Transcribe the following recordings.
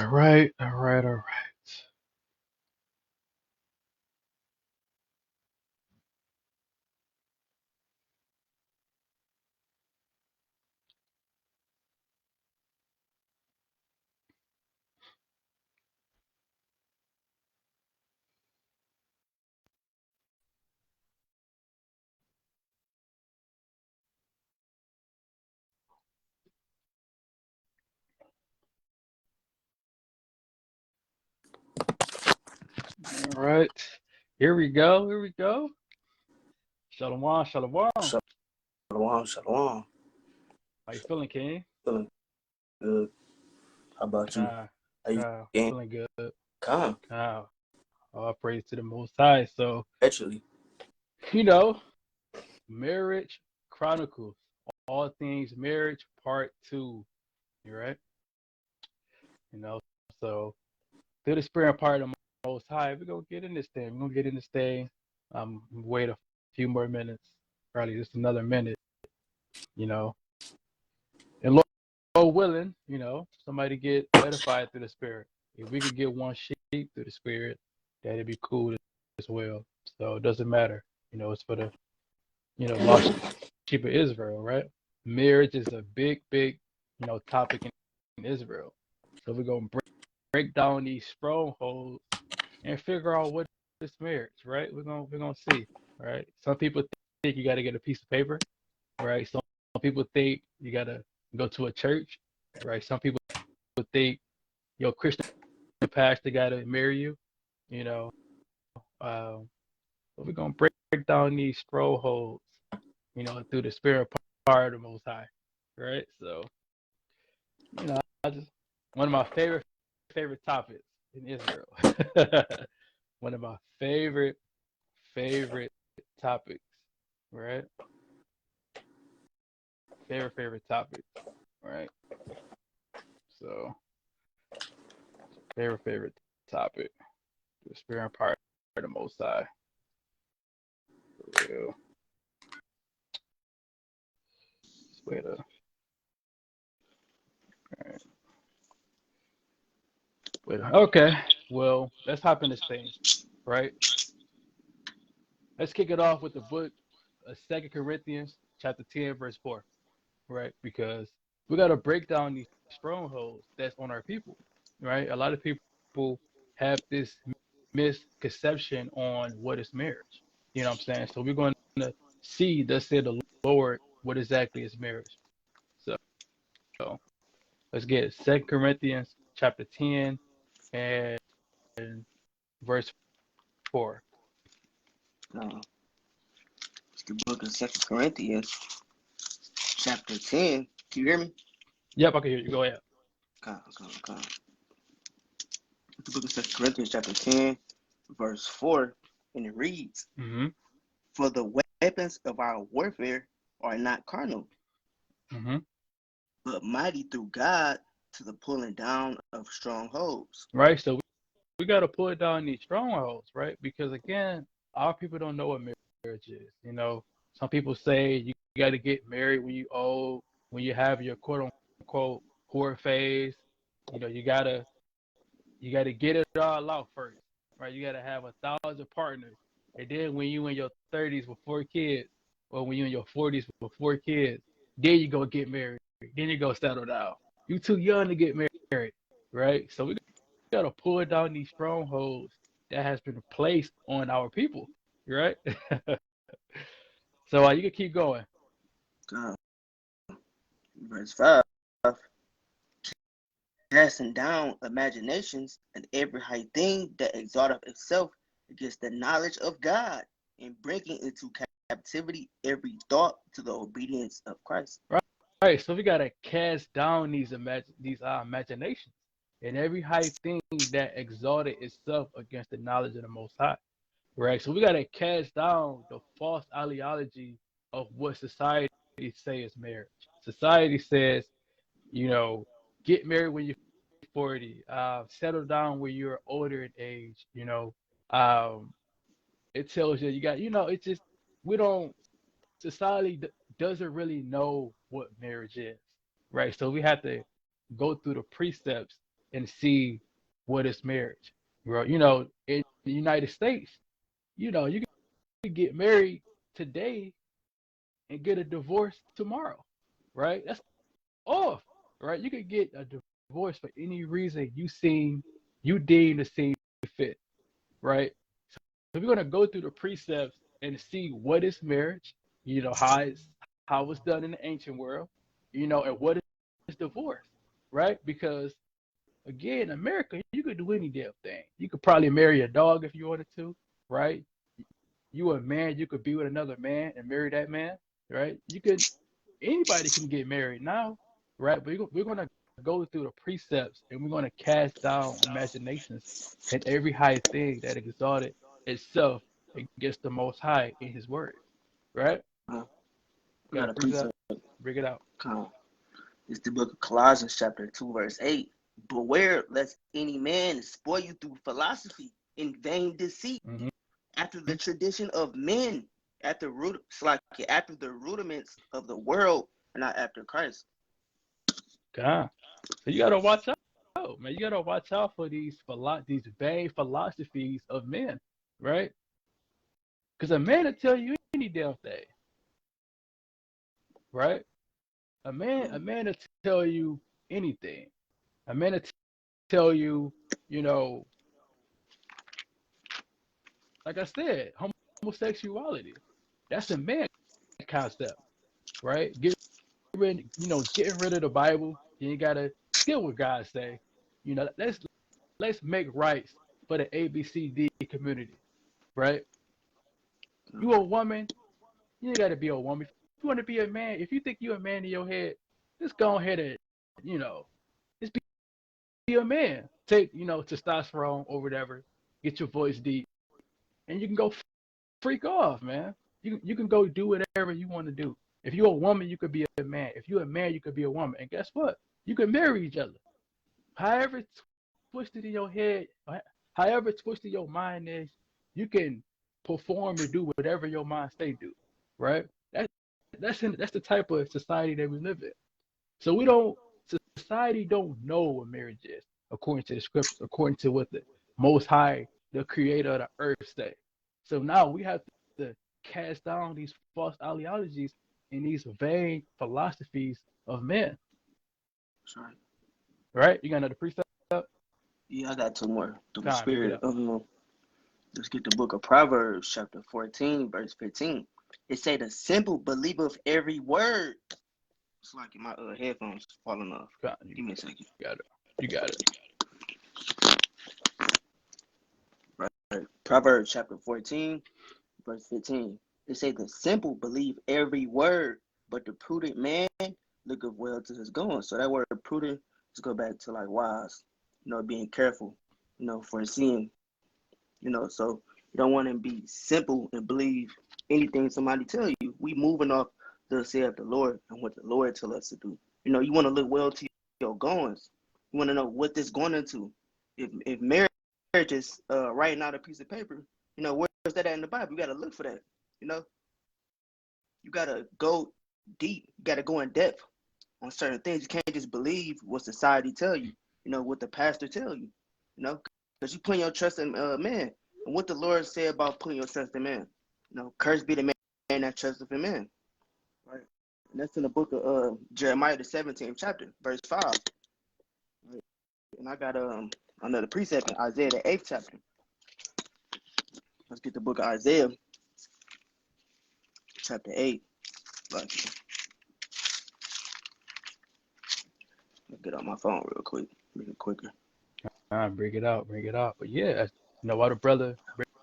All right, all right, all right. All right. Here we go. Here we go. Shalom, shalom. Shalom, shalom. How you feeling, King? Feeling good. How about you? Kyle, How you Kyle, feeling? feeling good. Calm, Kyle, all praise to the Most High. So, actually. you know, marriage chronicles, all things marriage, part two. You right? You know, so through the spirit part of the Most High, we're gonna get in this thing. We're gonna get in this thing. Wait a few more minutes, probably just another minute. You know, and Lord willing, somebody get edified through the spirit. If we could get one sheep through the spirit, that'd be cool as well. So it doesn't matter. It's for the lost sheep of Israel, right? Marriage is a big, big, topic in Israel. So we're gonna break down these strongholds and figure out what is marriage, right? We're gonna see, right? Some people think you got to get a piece of paper, right? Some people think you got to go to a church, right? Some people think your Christian pastor got to marry you, you know. Um, but we're gonna break down these strongholds, through the spirit part of the Most High, right? So, I just one of my favorite topics in Israel. One of my favorite topics, right? Favorite topics, right? So, favorite topic, the spirit part of the Most High, for real. Wait a right. Okay. Well, let's hop in this thing, right? Let's kick it off with the book of 2 Corinthians chapter 10, verse 4, right? Because we gotta break down these strongholds that's on our people, right? A lot of people have this misconception on what is marriage. You know what I'm saying? So we're going to see, thus said the Lord, what exactly is marriage. So let's get it. 2 Corinthians chapter 10 and verse 4. Uh, it's the book of 2 Corinthians, chapter 10. Can you hear me? Yep, I can hear you. Go ahead. Come. The book of 2 Corinthians, chapter 10, verse 4, and it reads, Mm-hmm. For the weapons of our warfare are not carnal, Mm-hmm. but mighty through God to the pulling down of strongholds. Right. So we got to pull down these strongholds, right? Because again, our people don't know what marriage is. Some people say you got to get married when you old, when you have your quote unquote poor phase. You gotta get it all out first, right? You gotta have 1,000 partners, and then when you in your 30s with 4 kids, or when you in your 40s with 4 kids, then you go get married. Then you go settle down. You too young to get married, right? So we gotta pull down these strongholds that has been placed on our people, right? So you can keep going. Uh, verse 5, casting down imaginations and every high thing that exalteth itself against the knowledge of God, and bringing into captivity every thought to the obedience of Christ. Right. So we gotta cast down these imaginations and every high thing that exalted itself against the knowledge of the Most High. Right. So we gotta cast down the false ideology of what society say is marriage. Society says, you know, get married when you're 40, settle down when you're older in age. Um, it tells you got, it's just we don't society doesn't really know what marriage is, right? So we have to go through the precepts and see what is marriage. Bro, in the United States, you can get married today and get a divorce tomorrow, right? That's off, right? You could get a divorce for any reason you deem to seem fit, right? So we're gonna go through the precepts and see what is marriage, how it's done in the ancient world, and what is divorce, right? Because again, America, you could do any damn thing. You could probably marry a dog if you wanted to, right? You a man, you could be with another man and marry that man, right? Anybody can get married now, right? But we're gonna go through the precepts and we're gonna cast down imaginations and every high thing that exalted itself against the Most High in His Word, right? I Got got a a precept? precept. Bring it out. It's the book of Colossians, chapter 2, verse 8. Beware lest any man spoil you through philosophy in vain deceit, Mm-hmm. after the tradition of men, after the rudiments of the world, and not after Christ. God. So you gotta watch out, man. You gotta watch out for these vain philosophies of men, right? Because a man will tell you any damn thing, right? A man will tell you anything. A man will tell you, you know, like I said, homosexuality. That's a man concept, right? Getting rid of the Bible. You ain't gotta get what God say. Let's make rights for the ABCD community, right? You a woman, you ain't gotta be a woman. If you want to be a man, if you think you're a man in your head, just go ahead and, you know, just be a man. Take, testosterone or whatever, get your voice deep, and you can go freak off, man. You can go do whatever you want to do. If you're a woman, you could be a man. If you're a man, you could be a woman. And guess what? You can marry each other. However twisted in your head, however twisted your mind is, you can perform and do whatever your mind say do, right? That's the type of society that we live in. So society don't know what marriage is according to the scriptures, according to what the Most High, the Creator of the earth, say. So now we have to cast down these false ideologies and these vain philosophies of men, Sorry. right? You got another precept? Yeah, I got two more. Through the Bring it spirit. up. Let's get the book of Proverbs, chapter 14, verse 15. It say the simple believeth every word. It's like my headphones falling off. Give me a second. You got it. Right. Proverbs chapter 14, verse 15. It say the simple believe every word, but the prudent man looketh well to his going. So that word prudent, let's go back to like wise, being careful, foreseeing, so you don't want to be simple and believe anything somebody tell you. We moving off the say of the Lord and what the Lord tell us to do. You want to look well to your goings. You want to know what this going into. If marriage is writing out a piece of paper, where's that at in the Bible? You got to look for that. You got to go deep. You got to go in depth on certain things. You can't just believe what society tell you. What the pastor tell you. Because you put your trust in man. And what the Lord said about putting your trust in man. Cursed be the man that trusteth in man. Right. And that's in the book of Jeremiah, the 17th chapter, verse 5. Right. And I got another precept in Isaiah, the 8th chapter. Let's get the book of Isaiah, chapter 8. Let's get on my phone real quick. Make it quicker. Bring it out. But yeah, why the brother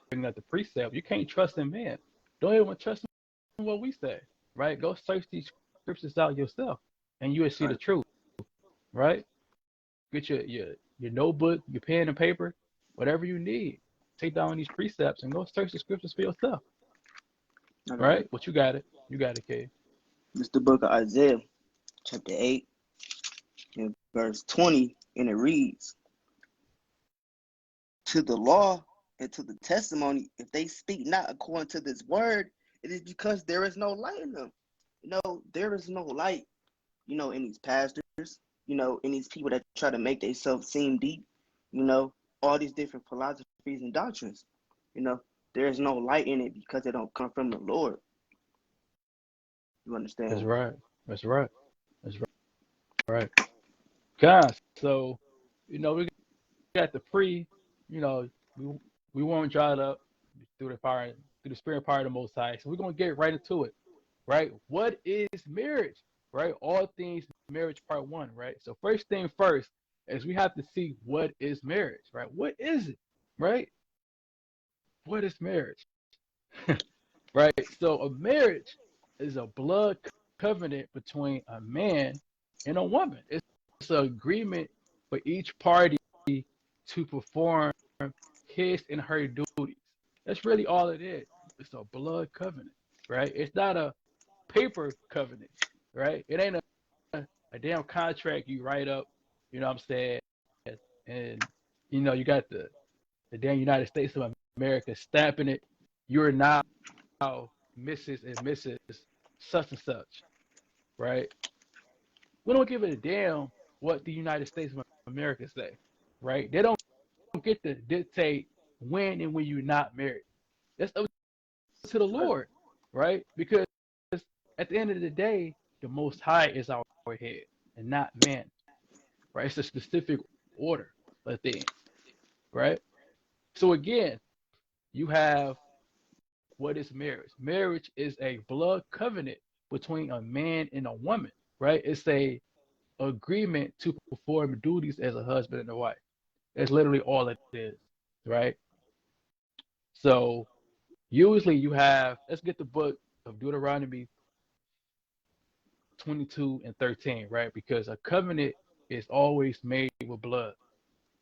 bringing up the precept, you can't trust in man. Don't even trust in what we say, right? Go search these scriptures out yourself, and you will see the truth, right? Get your notebook, your pen and paper, whatever you need. Take down these precepts and go search the scriptures for yourself. Right? But you got it. You got it, Kay. It's the book of Isaiah, chapter 8, and verse 20, and it reads, to the law and to the testimony, if they speak not according to this word, it is because there is no light in them. There is no light, in these pastors. and these people that try to make themselves seem deep, all these different philosophies and doctrines, there is no light in it because they don't come from the Lord. You That's understand? right. That's right. That's right. Guys, so we got the pre, we we won't dry it up through the spirit power of the Most High. So we're gonna get right into it, right? What is marriage, right? All things marriage, part one, right? So first thing first is we have to see what is marriage, right? What is it, right? What is marriage, right? So a marriage is a blood covenant between a man and a woman. It's an agreement for each party to perform his and her duties. That's really all it is. It's a blood covenant, right? It's not a paper covenant, right? It ain't a damn contract you write up, you know what I'm saying? And you got the damn United States of America stamping it. You're now Mrs. and Mrs. such and such, right? We don't give a damn what the United States of America say, right? They don't get to dictate when and when you're not married. That's up to the Lord, right? Because at the end of the day, the Most High is our head and not man, right? It's a specific order of things, right? So again, you have what is marriage? Marriage is a blood covenant between a man and a woman, right? It's a agreement to perform duties as a husband and a wife. That's literally all it is, right? So usually you have, let's get the book of Deuteronomy 22 and 13, right? Because a covenant is always made with blood,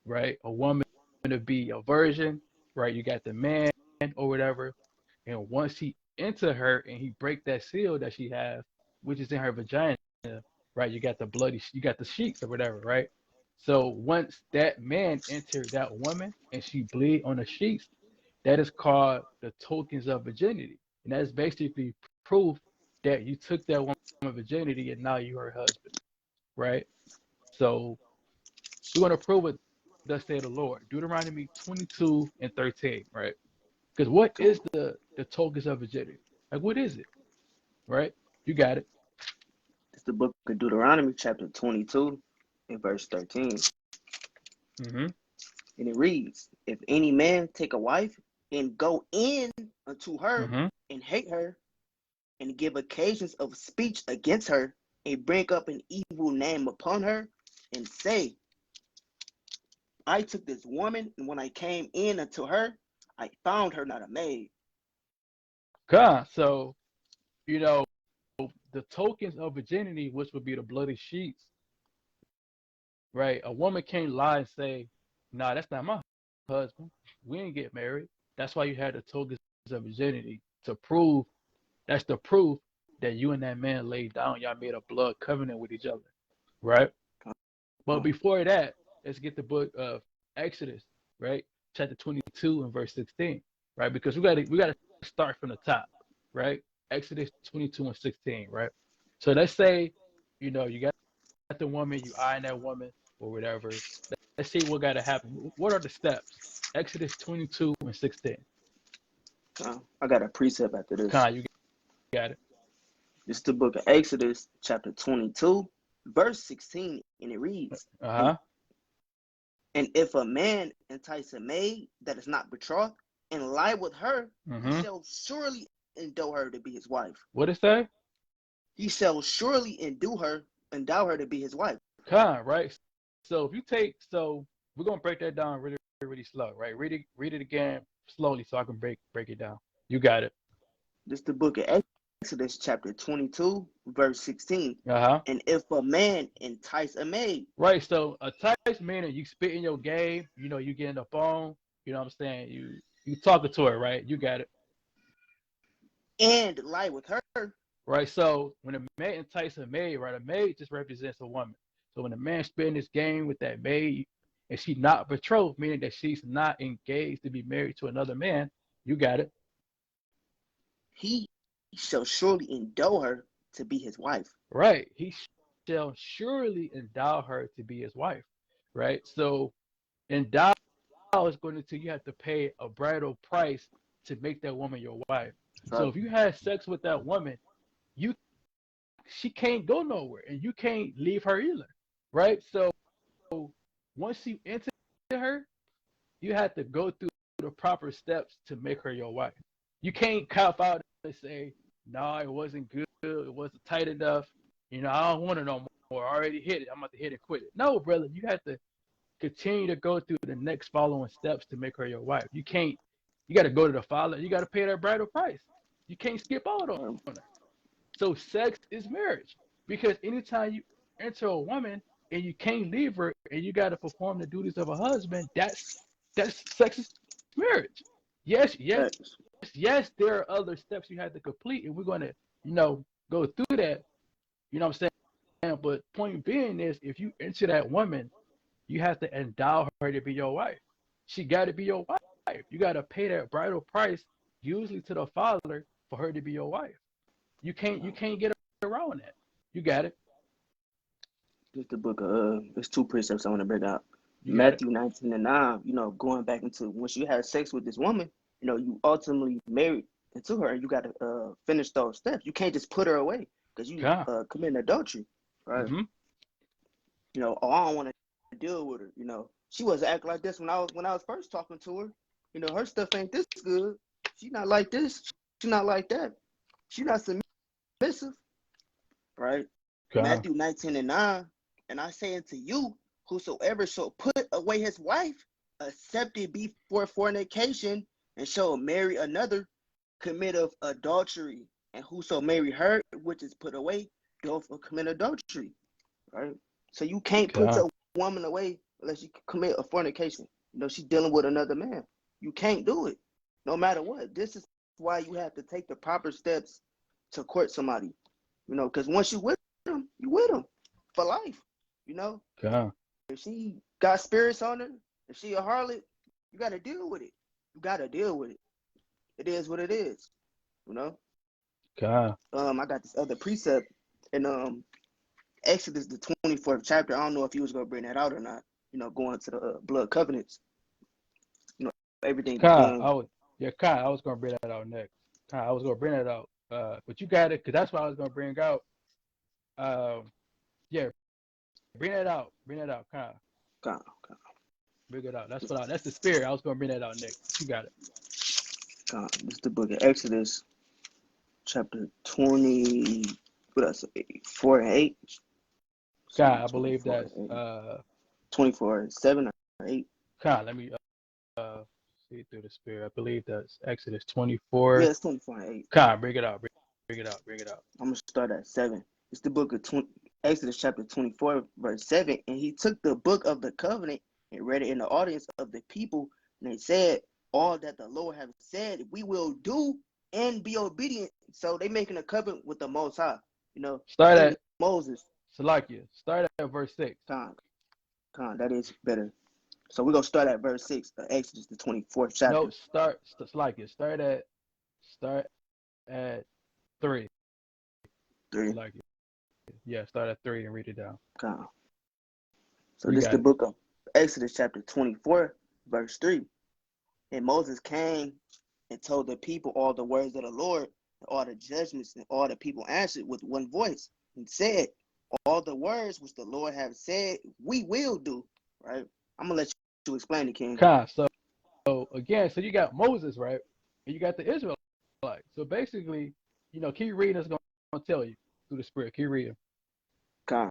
right? A woman to be a virgin, right? You got the man or whatever, and once he enter her and he break that seal that she has, which is in her vagina, right? You got the sheets or whatever, right? So once that man entered that woman and she bleed on the sheets, that is called the tokens of virginity, and that's basically proof that you took that woman's virginity and now you're her husband, right? So we're going to prove it. Thus say the Lord, Deuteronomy 22 and 13, right? Because what is the tokens of virginity? Like, what is it, right? You got it. It's the book of Deuteronomy, chapter 22, and verse 13. Mm-hmm. And it reads, if any man take a wife and go in unto her Mm-hmm. and hate her and give occasions of speech against her and bring up an evil name upon her and say, I took this woman, and when I came in unto her, I found her not a maid. God, so you know the tokens of virginity, which would be the bloody sheets, right? A woman can't lie and say, "Nah, that's not my husband. We didn't get married." That's why you had the tokens of virginity to prove. That's the proof that you and that man laid down. Y'all made a blood covenant with each other, right? But Oh, before that, let's get the book of Exodus, right? Chapter 22 and verse 16, right? Because we gotta start from the top, right? Exodus 22 and 16, right? So let's say, you got the woman, you eyeing that woman or whatever. Let's see what gotta happen. What are the steps? Exodus 22 and 16. I got a precept after this. You got it. This is the book of Exodus, chapter 22, verse 16, and it reads, and, Uh-huh. and if a man entice a maid that is not betrothed and lie with her, he Mm-hmm. shall surely endow her to be his wife. What it say? He shall surely endow her to be his wife. Right? So if you take, so we're gonna break that down really, really slow, right? Read it again slowly so I can break it down. You got it. This is the book of Exodus, chapter 22, verse 16. Uh-huh. And if a man entice a maid Right. So a tight meaning you spit in your game, you getting the phone, what I'm saying? You talking to her, right? You got it. and lie with her, Right. So when a man entices a maid, right, a maid just represents a woman. So when a man spit in this game with that maid and she's not betrothed, meaning that she's not engaged to be married to another man, you got it. he shall surely endow her to be his wife. Right. He shall surely endow her to be his wife, right? So endow is going to you have to pay a bridal price to make that woman your wife. So Right. if you had sex with that woman, you she can't go nowhere and you can't leave her either, right? So once you enter her, you have to go through the proper steps to make her your wife. You can't cop out and say, "No, it wasn't good. It wasn't tight enough. I don't want it no more. I already hit it. I'm about to hit it, quit it." No, brother, you have to continue to go through the next following steps to make her your wife. You can't. You got to go to the father. You got to pay that bridal price. You can't skip out on Um, her. So sex is marriage because anytime you enter a woman and you can't leave her and you got to perform the duties of a husband, that's sex is marriage. Yes, yes, facts. yes. There are other steps you have to complete, and we're gonna, go through that. You know what I'm saying? But point being is, if you enter that woman, you have to endow her to be your wife. She got to be your wife. You got to pay that bridal price, usually to the father, for her to be your wife. You can't get around that. You got it. Just the book of there's two precepts I want to bring out. You got it. Matthew 19:9, going back into once you have sex with this woman, you ultimately married into her and you got to finish those steps. You can't just put her away because you God. committing adultery, right? Mm-hmm. Oh, I don't want to deal with her. She wasn't acting like this when I was first talking to her. Her stuff ain't this good. She not like this. She not like that. She not submissive, right? God. Matthew 19:9, and I say unto you, whosoever shall put away his wife, except it be for fornication, and shall marry another, committeth adultery. And whoso marry her, which is put away, doth commit adultery. Right? So you can't put God. your woman away unless you commit a fornication. She's dealing with another man. You can't do it, no matter what. This is why you have to take the proper steps to court somebody. Because once you with them for life. You know, God. if she got spirits on her, if she a harlot, you got to deal with it. You got to deal with it. It is what it is. You know. God. I got this other precept in Exodus the 24th chapter. I don't know if you was gonna bring that out or not. Going to the blood covenants. Everything God. God. I was gonna bring that out next. God, I was gonna bring that out. But you got it, cause that's what I was gonna bring out. Yeah, bring that out. Bring that out. God. God, God, Bring it out. That's the spirit. I was gonna bring that out next. You got it. God. This is the book of Exodus, chapter 20. What I say? 4 and 8. God, I believe 24 that's and 8. 24:7 or 8. God, let me see through the spirit. I believe that's Exodus Yeah, 24. it's 24:8. God, bring it out. Bring it out. Bring it out. I'm gonna start at 7. It's the book of Exodus chapter 24, verse 7. And he took the book of the covenant and read it in the audience of the people, and they said, "All that the Lord has said, we will do and be obedient." So they making a covenant with the Most High. Start Through at Moses. Salakia. Start at verse 6. Con, that is better. So we're gonna start at verse 6 of Exodus, the 24th No, chapter. Salakia. Start at 3. 3. Salakia. Yeah, start at 3 and read it down. Con. So You this is the got it. book of Exodus chapter 24, verse 3. And Moses came and told the people all the words of the Lord, and all the judgments, and all the people answered with one voice and said, "All the words which the Lord have said, we will do." Right? I'm gonna let you explain it, King. Con. So again, so you got Moses, right? And you got the Israelites. So basically, keep reading. It's gonna tell you through the spirit. Keep reading. Con.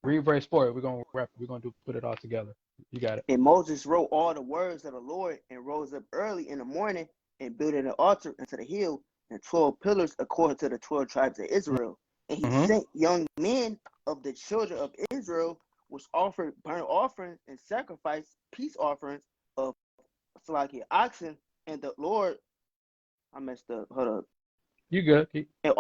Read verse 4. We're gonna wrap. We're gonna put it all together. You got it. And Moses wrote all the words of the Lord and rose up early in the morning and built an altar into the hill and 12 pillars according to the 12 tribes of Israel. And he Mm-hmm. sent young men of the children of Israel, which offered burnt offerings and sacrificed peace offerings of oxen. And the Lord, I messed up, hold up. You good? And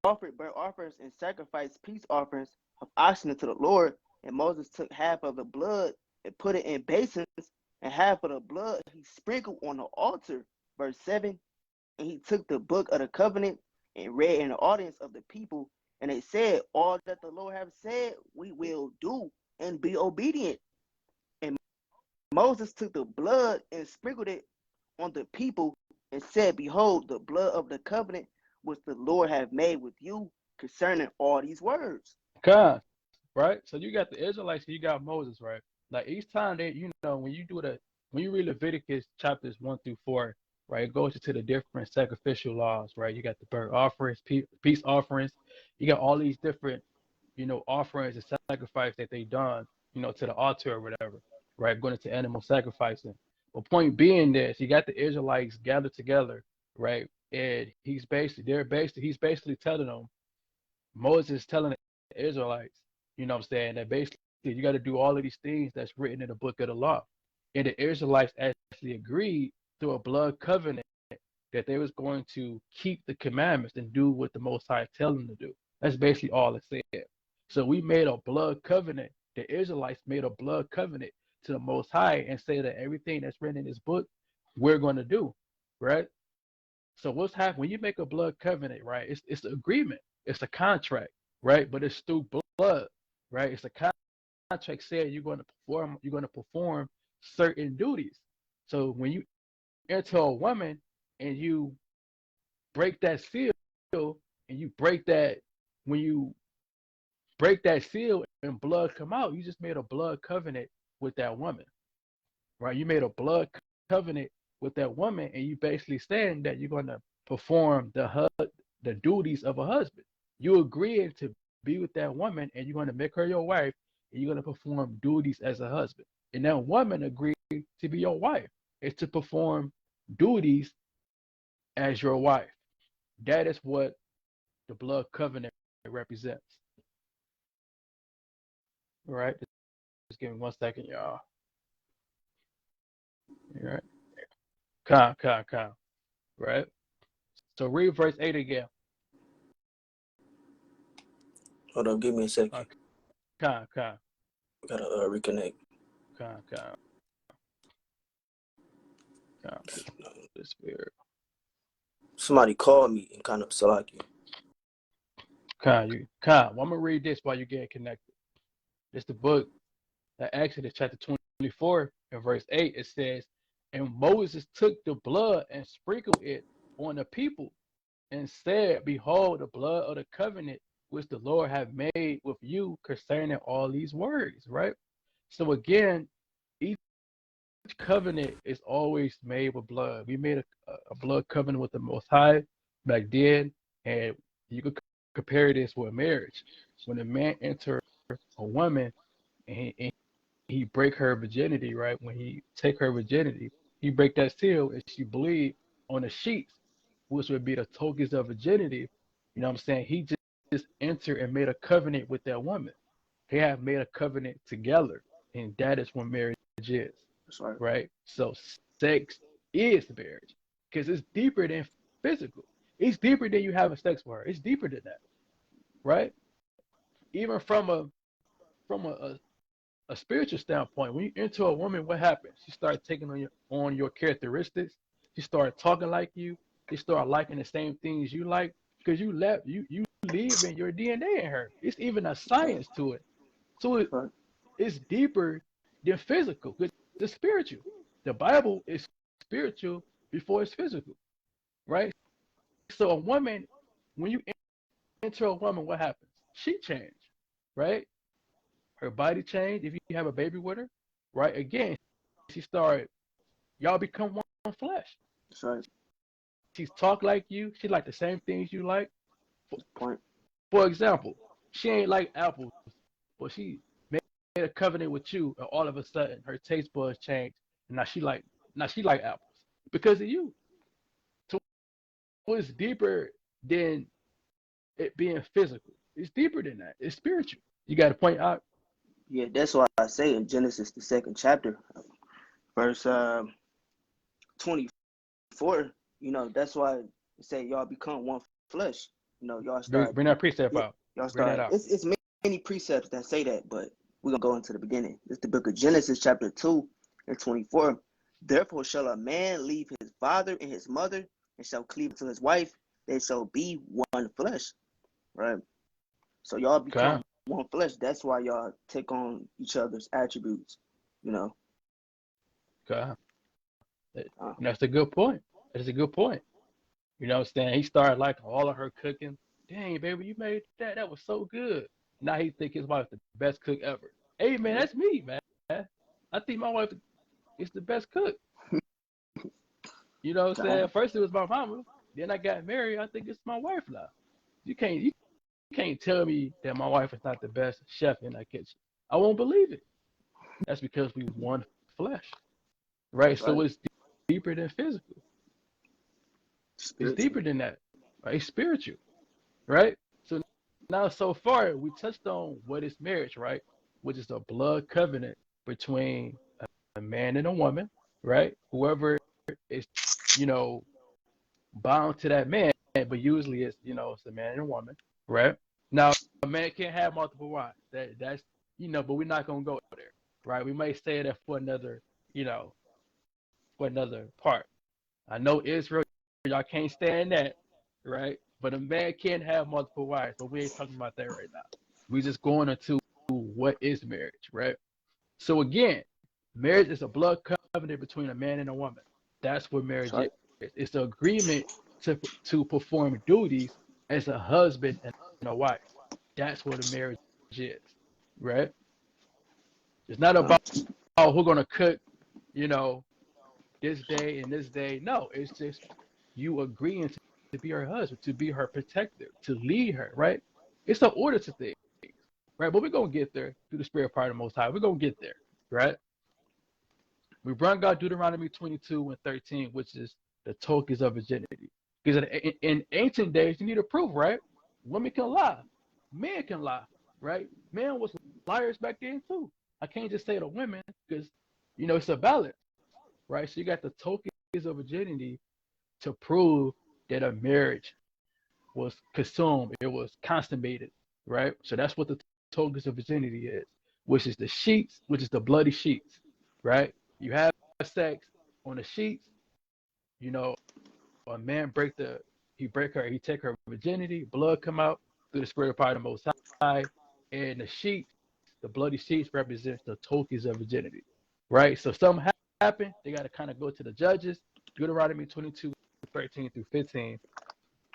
offered burnt offerings and sacrificed peace offerings of oxen to the Lord. And Moses took half of the blood and put it in basins, and half of the blood he sprinkled on the altar. Verse 7. And he took the book of the covenant and read in the audience of the people, And they said, all that the Lord have said, we will do and be obedient. And Moses took the blood and sprinkled it on the people and said, behold, the blood of the covenant which the Lord have made with you concerning all these words. God, right? So you got the Israelites, you got Moses, right? Like each time they, when you read Leviticus chapters 1 through 4, right, it goes into the different sacrificial laws, right? You got the burnt offerings, peace offerings, you got all these different, offerings and sacrifice that they done, to the altar or whatever, right? Going into animal sacrificing. But point being this, you got the Israelites gathered together, right? And he's basically telling them, Moses telling the Israelites, what I'm saying, that basically you got to do all of these things that's written in the book of the law. And the Israelites actually agreed through a blood covenant that they was going to keep the commandments and do what the Most High tell them to do. That's basically all it said. So we made a blood covenant. The Israelites made a blood covenant to the Most High and say that everything that's written in this book, we're going to do, right? So what's happening when you make a blood covenant, right? It's an agreement, it's a contract, right? But it's through blood, right? It's a contract saying you're going to perform certain duties. So when you enter a woman and you break that seal, and you break that, when you break that seal and blood come out, you just made a blood covenant with that woman, right? You made a blood covenant with that woman, and you basically saying that you're going to perform the duties of a husband. You agreeing to be with that woman, and you're going to make her your wife, and you're going to perform duties as a husband. And that woman agreed to be your wife. It's to perform duties as your wife. That is what the blood covenant represents. All right. Just give me 1 second, y'all. All right. Come. Right. So read verse 8 again. Hold on, give me a second. Come. Gotta reconnect. Come. This weird. Somebody called me and kind of Salaki. Come. I'm gonna read this while you get connected. It's the book, Exodus chapter 24 and verse 8. It says, and Moses took the blood and sprinkled it on the people and said, behold, the blood of the covenant which the Lord have made with you concerning all these words, right? So again, each covenant is always made with blood. We made a blood covenant with the Most High back then, and you could compare this with marriage. When a man enters a woman and he break her virginity, right? When he take her virginity, he break that seal and she bleed on the sheets, which would be the tokens of virginity. You know what I'm saying? He just entered and made a covenant with that woman. They have made a covenant together, and that is what marriage is. That's right. Right? So sex is marriage because it's deeper than physical. It's deeper than you having sex with her. It's deeper than that, right? Even from a spiritual standpoint, when you enter a woman, what happens? She starts taking on your characteristics. She starts talking like you. She start liking the same things you like because you leave in your DNA in her. It's even a science to it. So it's deeper than physical. It's spiritual. The Bible is spiritual before it's physical, right? So a woman, when you enter a woman, what happens? She changed, right? Her body changed. If you have a baby with her, right? Again, y'all become one flesh. That's right. She's talk like you. She like the same things you like. Point. For example, she ain't like apples, but she made a covenant with you, and all of a sudden her taste buds changed, and now she like apples because of you. So it's deeper than it being physical. It's deeper than that. It's spiritual. You got to point out. Yeah, that's why I say in Genesis, the 2nd chapter, verse 24, that's why it say y'all become one flesh. Y'all start. Bring that precept out. Y'all Bring start. that out. It's many precepts that say that, but we're going to go into the beginning. It's the book of Genesis, chapter 2 and 24. Therefore shall a man leave his father and his mother and shall cleave to his wife. They shall be one flesh. Right? So y'all Okay. become one flesh. That's why y'all take on each other's attributes. You know. Okay. Uh, And that's a good point. That's a good point. You know what I'm saying? He started liking all of her cooking. Dang, baby, you made that. That was so good. Now he think his wife the best cook ever. Hey, man, yeah. that's me, man. I think my wife is the best cook. You know what I'm saying? God, First it was my mama. Then I got married. I think it's my wife now. You can't tell me that my wife is not the best chef in that kitchen. I won't believe it. That's because we one flesh, right? that's So right. it's deeper than physical. It's Spiritual. deeper than that, right? It's spiritual, right? So now, so far, we touched on what is marriage, right? Which is a blood covenant between a man and a woman, right? Whoever is, you know, bound to that man, but usually it's a man and a woman, right? Now, a man can't have multiple wives. That's but we're not gonna go there, right? We may say that you know, for another part. I know Israel, y'all can't stand that, right? But a man can have multiple wives, but we ain't talking about that right now. We just going into what is marriage, right? So again, marriage is a blood covenant between a man and a woman. That's what That's marriage is. right. It's an agreement to perform duties as a husband and a wife. That's what a marriage is, right? It's not Come. about who's gonna cook, you know, this day and this day. No, it's just you agreeing to be her husband, to be her protector, to lead her, right? It's an order to things, right? But we're gonna get there through the spirit part of the Most High. We're gonna get there, right? We brought out Deuteronomy 22 and 13, which is the tokens of virginity. Because in ancient days, you need a proof, right? Women can lie, men can lie, right? Men was liars back then too. I can't just say the women because it's a balance, right? So you got the tokens of virginity to prove that a marriage was consumed, it was consummated, right? So that's what the tokens of virginity is, which is the sheets, which is the bloody sheets, right? You have sex on the sheets, you know, a man he take her virginity, blood come out through the spirit part of the Most High, and the sheets, the bloody sheets represents the tokens of virginity, right? So something happened, they got to kind of go to the judges, Deuteronomy 22, 13 through 15.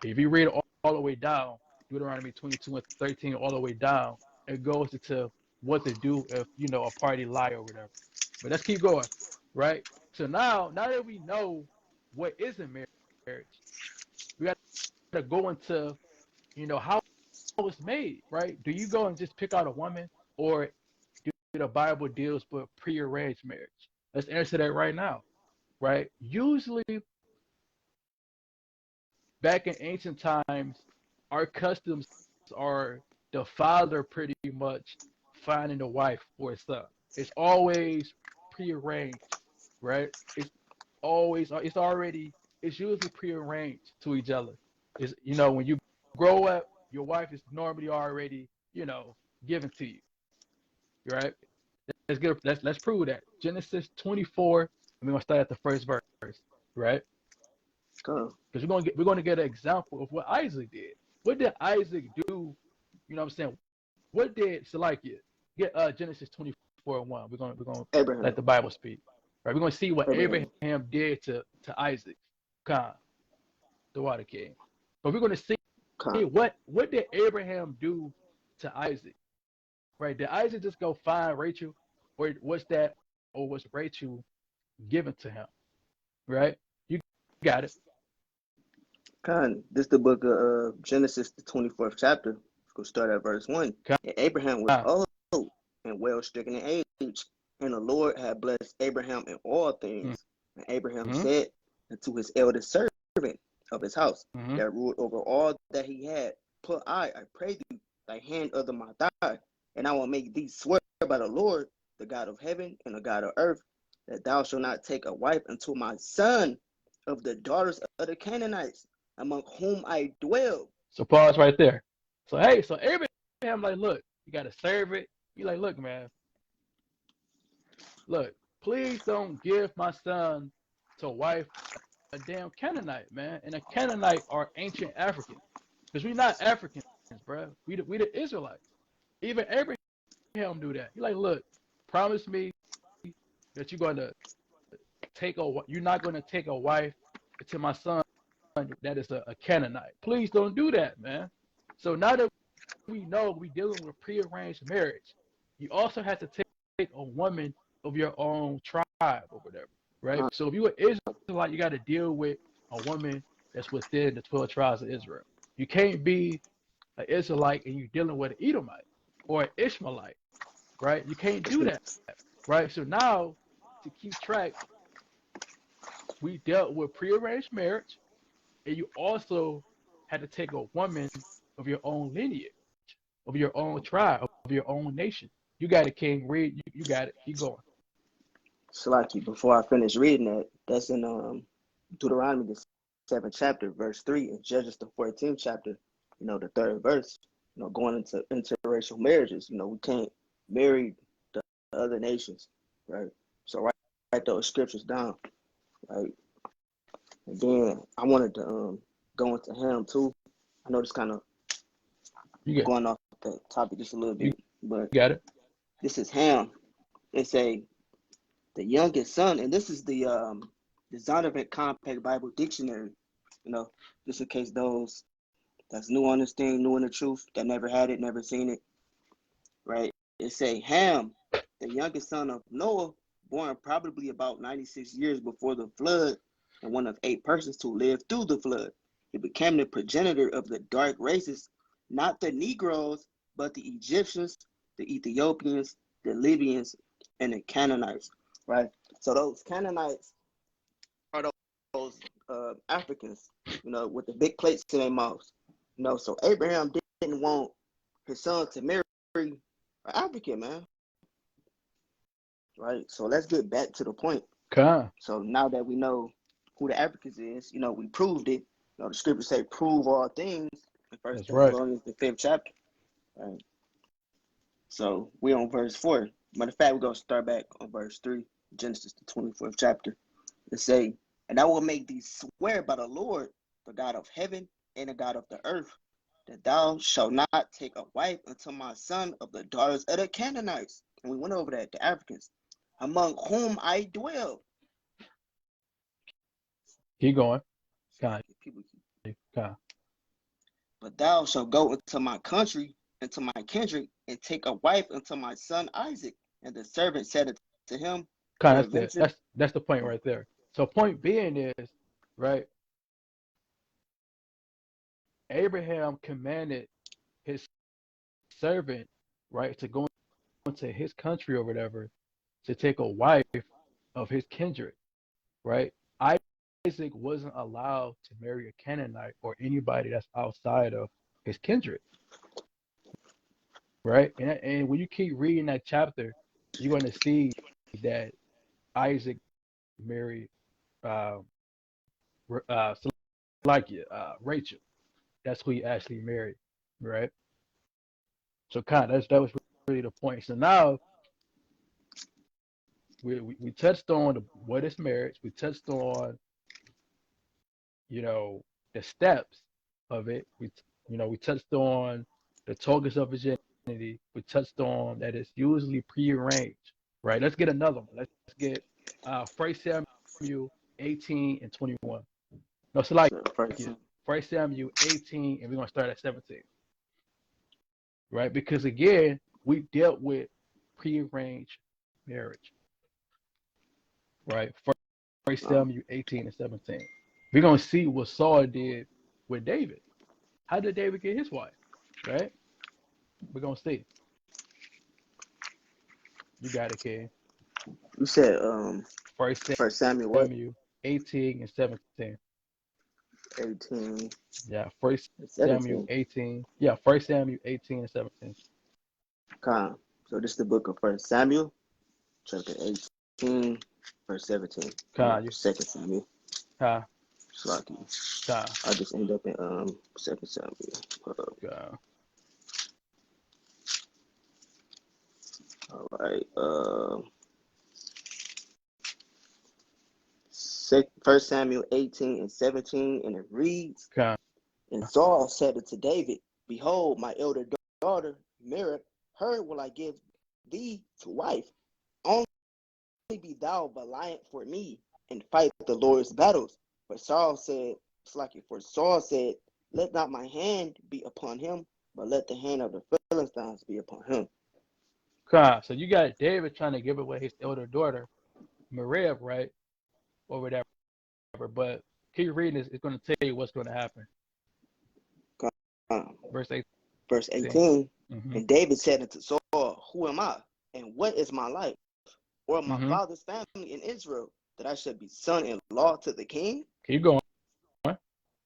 If you read it all the way down, Deuteronomy 22 and 13 all the way down, it goes into what to do if a party lie or whatever. But let's keep going, right? So now that we know what is a marriage, we got to go into how it's made, right? Do you go and just pick out a woman, or do the Bible deals with prearranged marriage? Let's answer that right now, right? Usually, back in ancient times, our customs are the father pretty much finding a wife for his son. It's always prearranged, right? It's usually prearranged to each other. It's when you grow up, your wife is normally already given to you, right? Let's prove that. Genesis 24, and we're gonna start at the first verse, right? Come. Because we're gonna get an example of what Isaac did. What did Isaac do? You know what I'm saying? What did Salakia get? Genesis 24:1. We're gonna let Abraham. the Bible speak. Right? We're gonna see what Abraham. Abraham did to Isaac, Khan, the water king. But we're gonna see Come. what did Abraham do to Isaac? Right? Did Isaac just go find Rachel, or was Rachel given to him? Right? You got it. Come. This the book of Genesis, the 24th chapter. Let's go start at verse 1. And Abraham was Khan. old and well stricken in age, and the Lord had blessed Abraham in all things. And Abraham Mm-hmm. said unto his eldest servant of his house Mm-hmm. that ruled over all that he had, put I pray thee, thy hand under my thigh, and I will make thee swear by the Lord, the God of heaven and the God of earth, that thou shalt not take a wife unto my son of the daughters of the Canaanites, among whom I dwell. So pause right there. So Abraham like, look, you gotta serve it. He like, look, man, look, please don't give my son to wife a damn Canaanite, man. And a Canaanite are ancient Africans. Because we're not Africans. bro. We the Israelites. Even Abraham do that. He like, look, promise me that you're not gonna take a wife to my son that is a Canaanite. Please don't do that, man. So now that we know we're dealing with prearranged marriage, you also have to take a woman of your own tribe or whatever, right? So if you're an Israelite, you got to deal with a woman that's within the 12 tribes of Israel. You can't be an Israelite and you're dealing with an Edomite or an Ishmaelite, right? You can't do that, right? So now, to keep track, we dealt with prearranged marriage, and you also had to take a woman of your own lineage, of your own tribe, of your own nation. You got it, King. Read. You got it. Keep going. Salaki, before I finish reading that, that's in Deuteronomy, the 7th chapter, verse 3, and Judges, the 14th chapter, the 3rd verse, going into interracial marriages, we can't marry the other nations, right? So write those scriptures down, right? And then I wanted to go into Ham too. I know this kind of going off the topic just a little bit, but got it. This is Ham. It's the youngest son, and this is the Zondervan Compact Bible Dictionary. Just in case those that's new on this thing, new in the truth, that never had it, never seen it, right? It say Ham, the youngest son of Noah, born probably about 96 years before the flood, and one of 8 persons to live through the flood. He became the progenitor of the dark races, not the Negroes, but the Egyptians, the Ethiopians, the Libyans, and the Canaanites, right? So those Canaanites are those Africans, with the big plates in their mouths. So Abraham didn't want his son to marry an African, man. Right? So let's get back to the point. Okay. So now that we know who the Africans is, we proved it. The scriptures say prove all things in First Thessalonians, the 5th chapter. Right? So we're on verse 4. Matter of fact, we're going to start back on verse 3, Genesis, the 24th chapter. It say, and I will make thee swear by the Lord, the God of heaven and the God of the earth, that thou shalt not take a wife unto my son of the daughters of the Canaanites. And we went over that, the Africans, among whom I dwell. Keep going. But thou shalt go into my country, into my kindred, and take a wife unto my son Isaac. And the servant said to him, that's the point right there. So point being is, right, Abraham commanded his servant, right, to go into his country or whatever, to take a wife of his kindred, right? Isaac wasn't allowed to marry a Canaanite or anybody that's outside of his kindred, right? And when you keep reading that chapter, you're going to see that Isaac married Rachel. That's who he actually married, right? So that was really the point. So now we touched on what is marriage. We touched on the steps of it. We touched on the tokens of virginity. We touched on that it's usually prearranged, right? Let's get another one. Let's get 1 Samuel 18 and 21. No, so like 1 Samuel 18, and we're gonna start at 17, right? Because again, we dealt with prearranged marriage, right? 1 Samuel 18 and 17. We're gonna see what Saul did with David. How did David get his wife? Right? We're gonna see. You got it, kid. You said 1 Samuel what? 18 and 17. 18. Yeah, 1 Samuel 18. Yeah, 1 Samuel 18 and 17. So this is the book of 1 Samuel, chapter 18, verse 17. You 2 Samuel. Slocky. I just end up in 2 Samuel. Hold up. All right. 1 Samuel 18 and 17, and it reads, and Saul said unto David, Behold, my elder daughter, Merab, her will I give thee to wife. Only be thou valiant for me, and fight the Lord's battles. But Saul said, for Saul said, let not my hand be upon him, but let the hand of the Philistines be upon him. So you got David trying to give away his elder daughter, Merab, right? Or whatever. But keep reading this, it's going to tell you what's going to happen. Verse 18. Verse 18. Mm-hmm. And David said unto Saul, who am I? And what is my life? Or my father's family in Israel, that I should be son-in-law to the king? Keep going.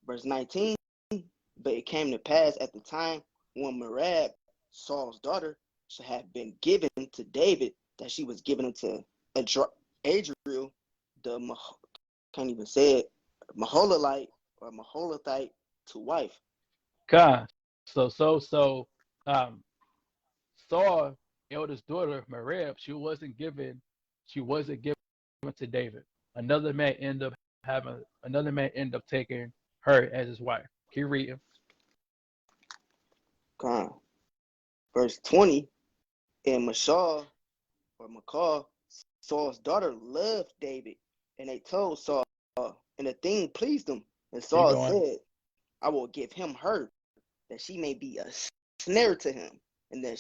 Verse 19. But it came to pass at the time when Merab, Saul's daughter, should have been given to David, that she was given unto Adriel, the can't even say it, Maholite or Maholathite, to wife. So Saul, eldest daughter, Merab, she wasn't given to David. Another man ended up taking her as his wife. Keep reading. Verse 20, and Michal, Saul's daughter, loved David, and they told Saul, and the thing pleased him. And Saul said, I will give him her, that she may be a snare to him, and that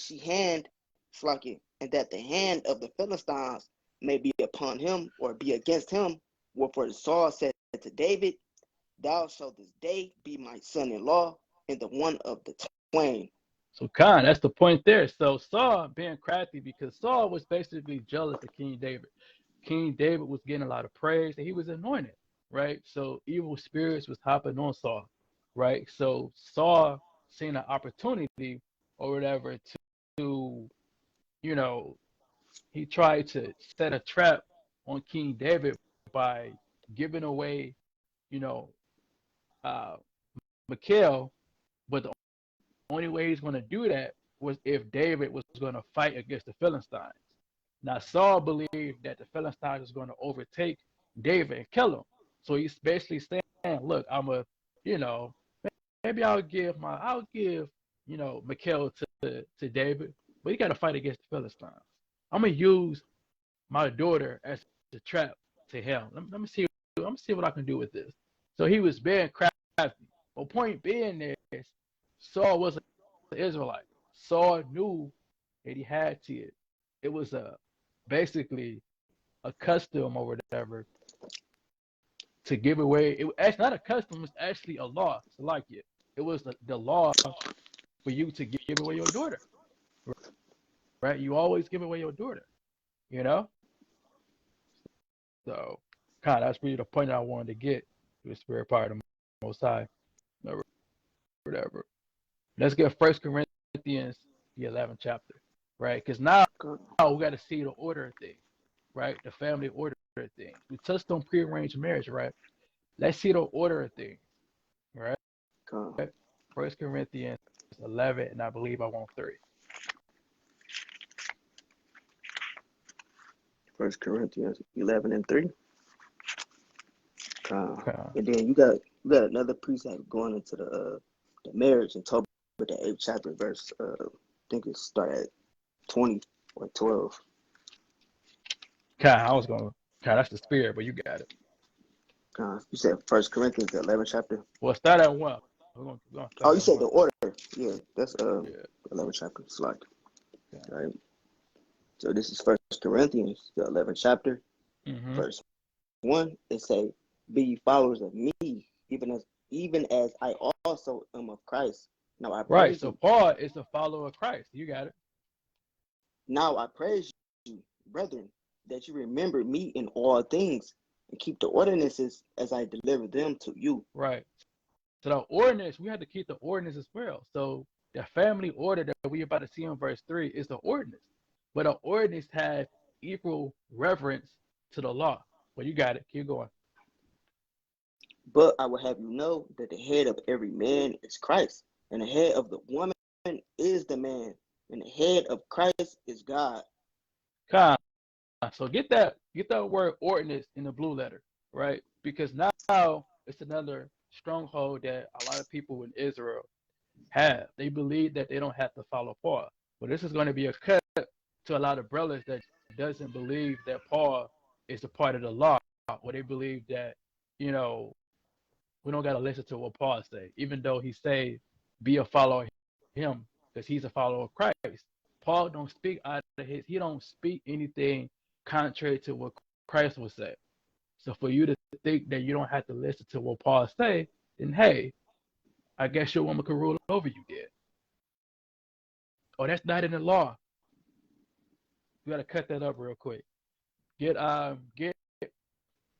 and that the hand of the Philistines may be upon him, or be against him. Wherefore Saul said to David, thou shalt this day be my son-in-law, and the one of the twain. So that's the point there. So Saul being crafty, because Saul was basically jealous of King David. King David was getting a lot of praise, and he was anointed, right? So evil spirits was hopping on Saul, right? So Saul seen an opportunity or whatever to he tried to set a trap on King David by giving away, Michal, but the only way he's going to do that was if David was going to fight against the Philistines. Now, Saul believed that the Philistines was going to overtake David and kill him. So he's basically saying, look, maybe I'll give Michal to David, but he got to fight against the Philistines. I'm going to use my daughter as a trap to him. Let me see what I can do with this. So he was being crafty. But point being is, Saul was an Israelite. Saul knew that he had to. It was basically a custom or whatever to give away. It's not a custom. It's actually a law. It's like it. It was the law for you to give away your daughter. Right? You always give away your daughter. So, that's really the point I wanted to get to the spirit part of the Most High. Whatever. Let's get 1 Corinthians, the 11th chapter, right? Because now we got to see the order of things, right? The family order of things. We touched on prearranged marriage, right? Let's see the order of things, right? 1 Corinthians 11, and I believe I want 3. 1 Corinthians 11 and 3. And then you got another precept going into the marriage and Tobit, the 8th chapter, verse I think it start at 20 or 12. I was going. That's the spirit, but you got it. You said 1 Corinthians, the 11th chapter. Well, start at 1. We're gonna you said 1. The order. Yeah, that's 11th 11th chapter. Slide. Right. So this is 1 Corinthians, the 11th chapter, verse 1. It say, "Be ye followers of me, even as I also am of Christ." Now I praise So you. Paul is a follower of Christ. You got it. Now I praise you, brethren, that you remember me in all things and keep the ordinances as I deliver them to you. Right. So the ordinance, we have to keep the ordinance as well. So the family order that we about to see in verse 3 is the ordinance. But the ordinance has equal reverence to the law. Well, you got it. Keep going. But I will have you know that the head of every man is Christ, and the head of the woman is the man, and the head of Christ is God. So get that word ordinance in the blue letter, right? Because now it's another stronghold that a lot of people in Israel have. They believe that they don't have to follow Paul. But this is going to be a cut to a lot of brothers that doesn't believe that Paul is a part of the law, or they believe that, you know, we don't got to listen to what Paul say, even though he say be a follower of him because he's a follower of Christ. Paul don't speak out of he don't speak anything contrary to what Christ would say. So for you to think that you don't have to listen to what Paul say, then hey, I guess your woman could rule over you there. Oh, that's not in the law. You gotta cut that up real quick. Get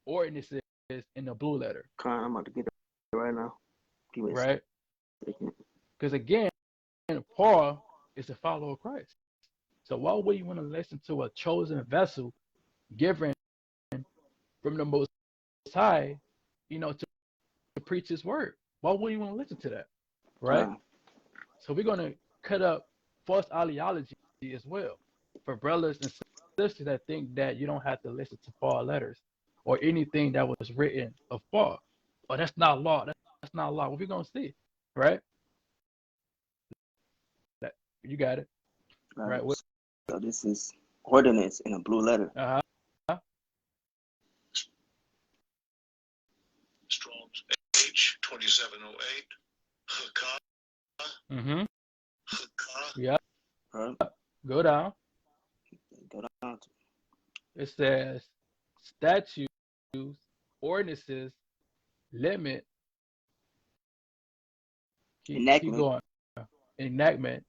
ordinances in the blue letter. I'm about to get it right now. Give me right? a second. Because again, Paul is a follower of Christ. So why would you want to listen to a chosen vessel given from the Most High, to preach His word? Why would you want to listen to that, right? So we're gonna cut up false ideology as well for brothers and sisters that think that you don't have to listen to Paul letters or anything that was written of Paul. Oh, that's not law. That's not law. What we gonna see, right? You got it, right? So this is ordinance in a blue letter. Strong's H2708. Hakah. Mm-hmm. Hakah. Yeah. Right. Go down. Go down. It says statutes, ordinances, limit. Keep going. Enactment.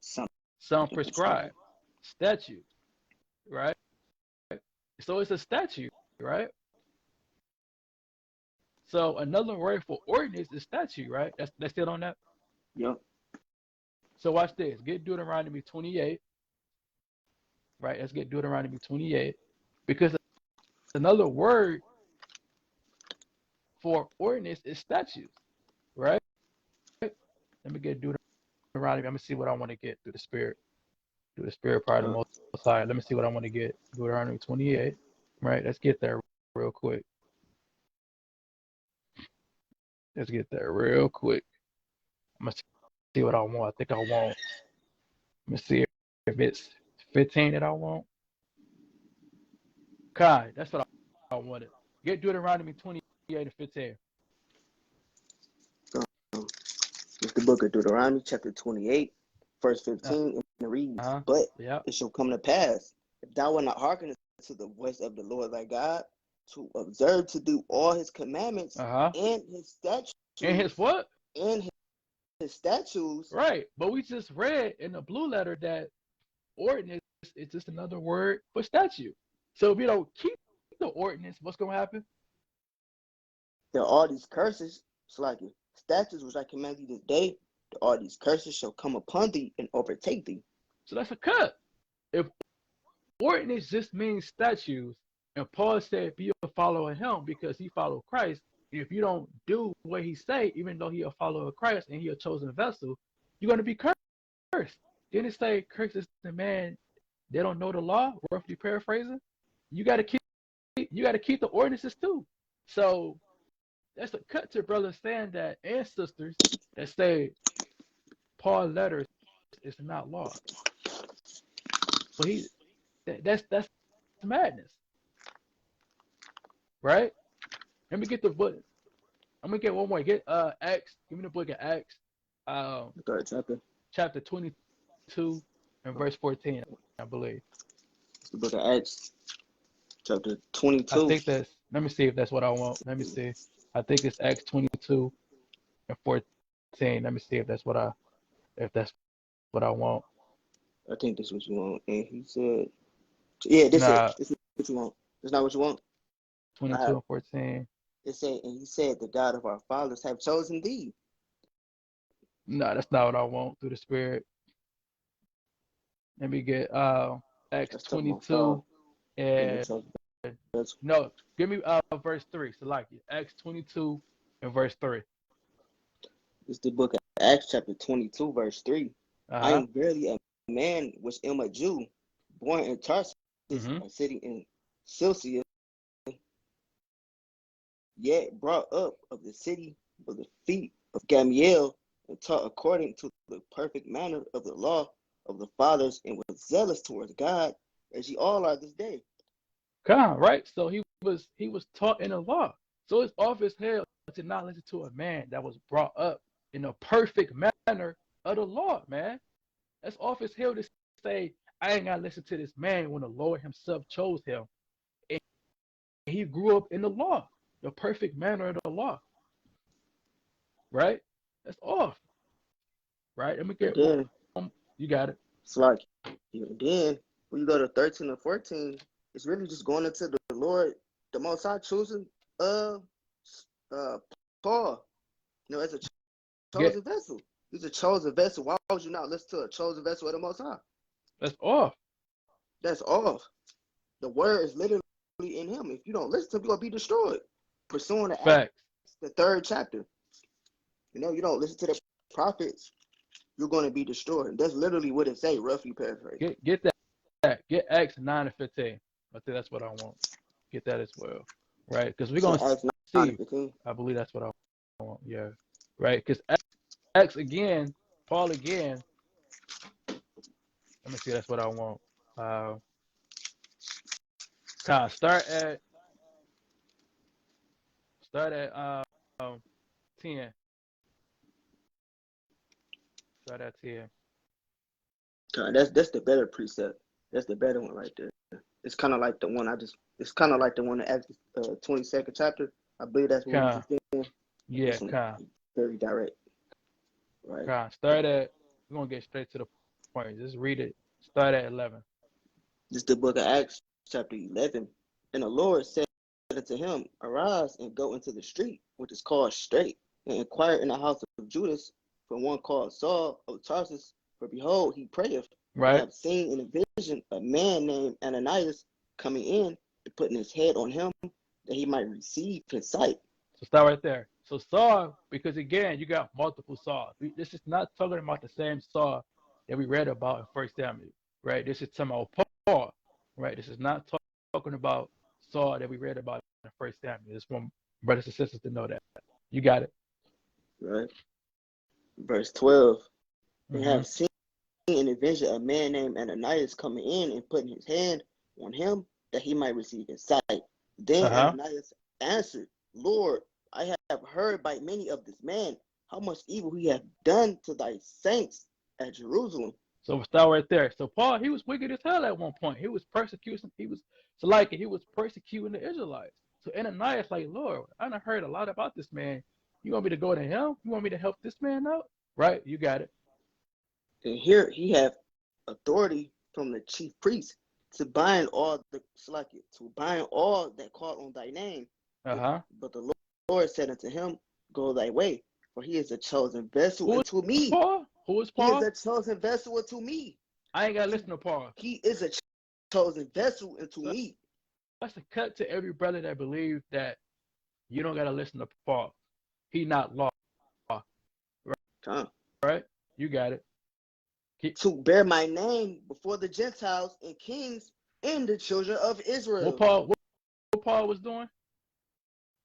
Some prescribe. Statute. Right? So it's a statute, right? So another word for ordinance is statute, right? That's it on that? Yep. So watch this. Get Deuteronomy 28. Right? Let's get Deuteronomy 28. Because another word for ordinance is statutes, right? Let me get Deuteronomy. I'm going to see what I want to get through the Spirit. Through the Spirit part of the Most High. Let me see what I want to get. Deuteronomy 28. Right? Let's get there real quick. Let's get there real quick. I'm going to see what I want. I think I want. Let me see if it's 15 that I want. Kai, that's what I wanted. Get Deuteronomy 28 and 15. It's the book of Deuteronomy, chapter 28, verse 15, and it reads, But it shall come to pass, if thou wilt not hearken to the voice of the Lord thy God, to observe to do all his commandments and his statutes. And his what? And his statutes. Right. But we just read in the blue letter that ordinance is just another word for statute. So if you don't keep the ordinance, what's going to happen? There are all these curses. It's like statutes which I command thee this day. All these curses shall come upon thee and overtake thee. So that's a cut. If ordinance just means statutes, and Paul said be a follower of him because he followed Christ, if you don't do what he say, even though he a follower of Christ and he a chosen vessel, you're going to be cursed. Didn't it say curse is the man they don't know the law, roughly paraphrasing? You got to keep the ordinances too. So that's a cut to brothers saying that, and sisters that say Paul letters is not law. But that's madness, right? Let me get the book. I'm gonna get one more. Get Acts. Give me the book of Acts. Chapter 22 and verse 14, I believe. It's the book of Acts, chapter 22. I think that's. Let me see if that's what I want. Let me see. I think it's Acts 22 and 14. Let me see if that's what I want. I think this is what you want. And he said, yeah, this is what you want. It's not what you want. 22 and 14. It said, and he said, the God of our fathers have chosen thee. No, that's not what I want through the Spirit. Let me get Acts 22 and no, give me verse 3. So like Acts 22 and verse 3. It's the book of Acts chapter 22 verse 3. I am verily a man which am a Jew, born in Tarsus, a city in Cilicia, yet brought up of the city of the feet of Gamaliel, and taught according to the perfect manner of the law of the fathers, and was zealous towards God, as ye all are this day. Right? So he was taught in the law. So it's off his head to not listen to a man that was brought up in the perfect manner of the law, man. That's off his head to say, I ain't gotta listen to this man when the Lord himself chose him. And he grew up in the law, the perfect manner of the law. Right? That's off. Right? Let me And get then one. You got it. it's like, and then when you go to 13 and 14, it's really just going into the Lord, the Most High choosing uh Paul, as a Get chosen vessel. He's a chosen vessel. Why would you not listen to a chosen vessel of the Most High? that's off. That's off. The word is literally in him. If you don't listen to him, you're gonna be destroyed. Pursuing the Acts, Facts. the 3rd chapter. You don't listen to the prophets, you're gonna be destroyed. That's literally what it say, roughly paraphrase. Get that. Get Acts 9 and 15. I think that's what I want. Get that as well. Right? Because we're So gonna Acts 9 see. and 15. I believe that's what I want. Yeah. Right? Because Acts again, Paul again. Let me see, that's what I want. Kind of start at 10. Start at 10. That's the better precept. That's the better one right there. It's kind of like the one it's kind of like the one in Acts 22nd chapter. I believe that's what we Kind. just did. Yeah, kind. Very direct. Right. Kind. We're gonna get straight to the point. Just read it. Start at 11. This is the book of Acts, chapter 11. And the Lord said unto him, Arise and go into the street, which is called Straight, and inquire in the house of Judas for one called Saul of Tarsus. For behold, he prayeth, and Right? have seen in a vision a man named Ananias coming in and putting his head on him, that he might receive his sight. So start right there. So Saul, because again, you got multiple Sauls. This is not talking about the same Saul that we read about in First Samuel, right? This is talking about Paul, right? This is not talking about Saul that we read about in First Samuel. This one, brothers and sisters, to know that. You got it. Right. Verse 12. They Mm-hmm. have seen in a vision a man named Ananias coming in and putting his hand on him, that he might receive his sight. Then Ananias answered, Lord, I have heard by many of this man how much evil he hath done to thy saints at Jerusalem. So we'll start right there. So Paul, he was wicked as hell at one point. He was persecuting. He was persecuting the Israelites. So Ananias, like, Lord, I done heard a lot about this man. You want me to go to him? You want me to help this man out? Right? You got it. And here he hath authority from the chief priest to bind all that call on thy name. But the Lord said unto him, Go thy way, for he is a chosen vessel unto me. Paul? Who is Paul? He is a chosen vessel unto me. I ain't gotta listen to Paul. He is a chosen vessel unto me. That's a cut to every brother that believes that you don't gotta listen to Paul. He not law. Right? You got it. To bear my name before the Gentiles and kings and the children of Israel. What Paul was doing?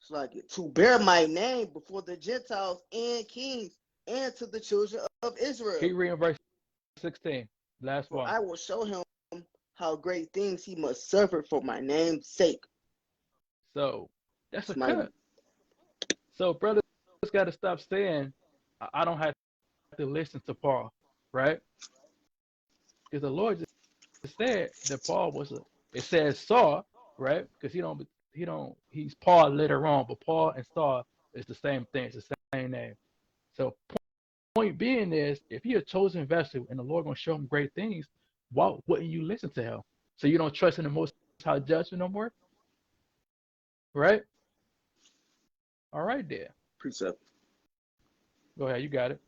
It's like to bear my name before the Gentiles and kings and to the children of Israel. Keep reading verse 16. Last one. I will show him how great things he must suffer for my name's sake. So that's a cut. So brothers got to stop saying, I don't have to listen to Paul, right? Because the Lord just said that Paul it says Saul, right? Because he's Paul later on, but Paul and Saul is the same thing. It's the same name. So point being is, if you're a chosen vessel and the Lord going to show him great things, why wouldn't you listen to him? So you don't trust in the Most High judgment no more? Right? All right there. Precept. Go ahead, you got it.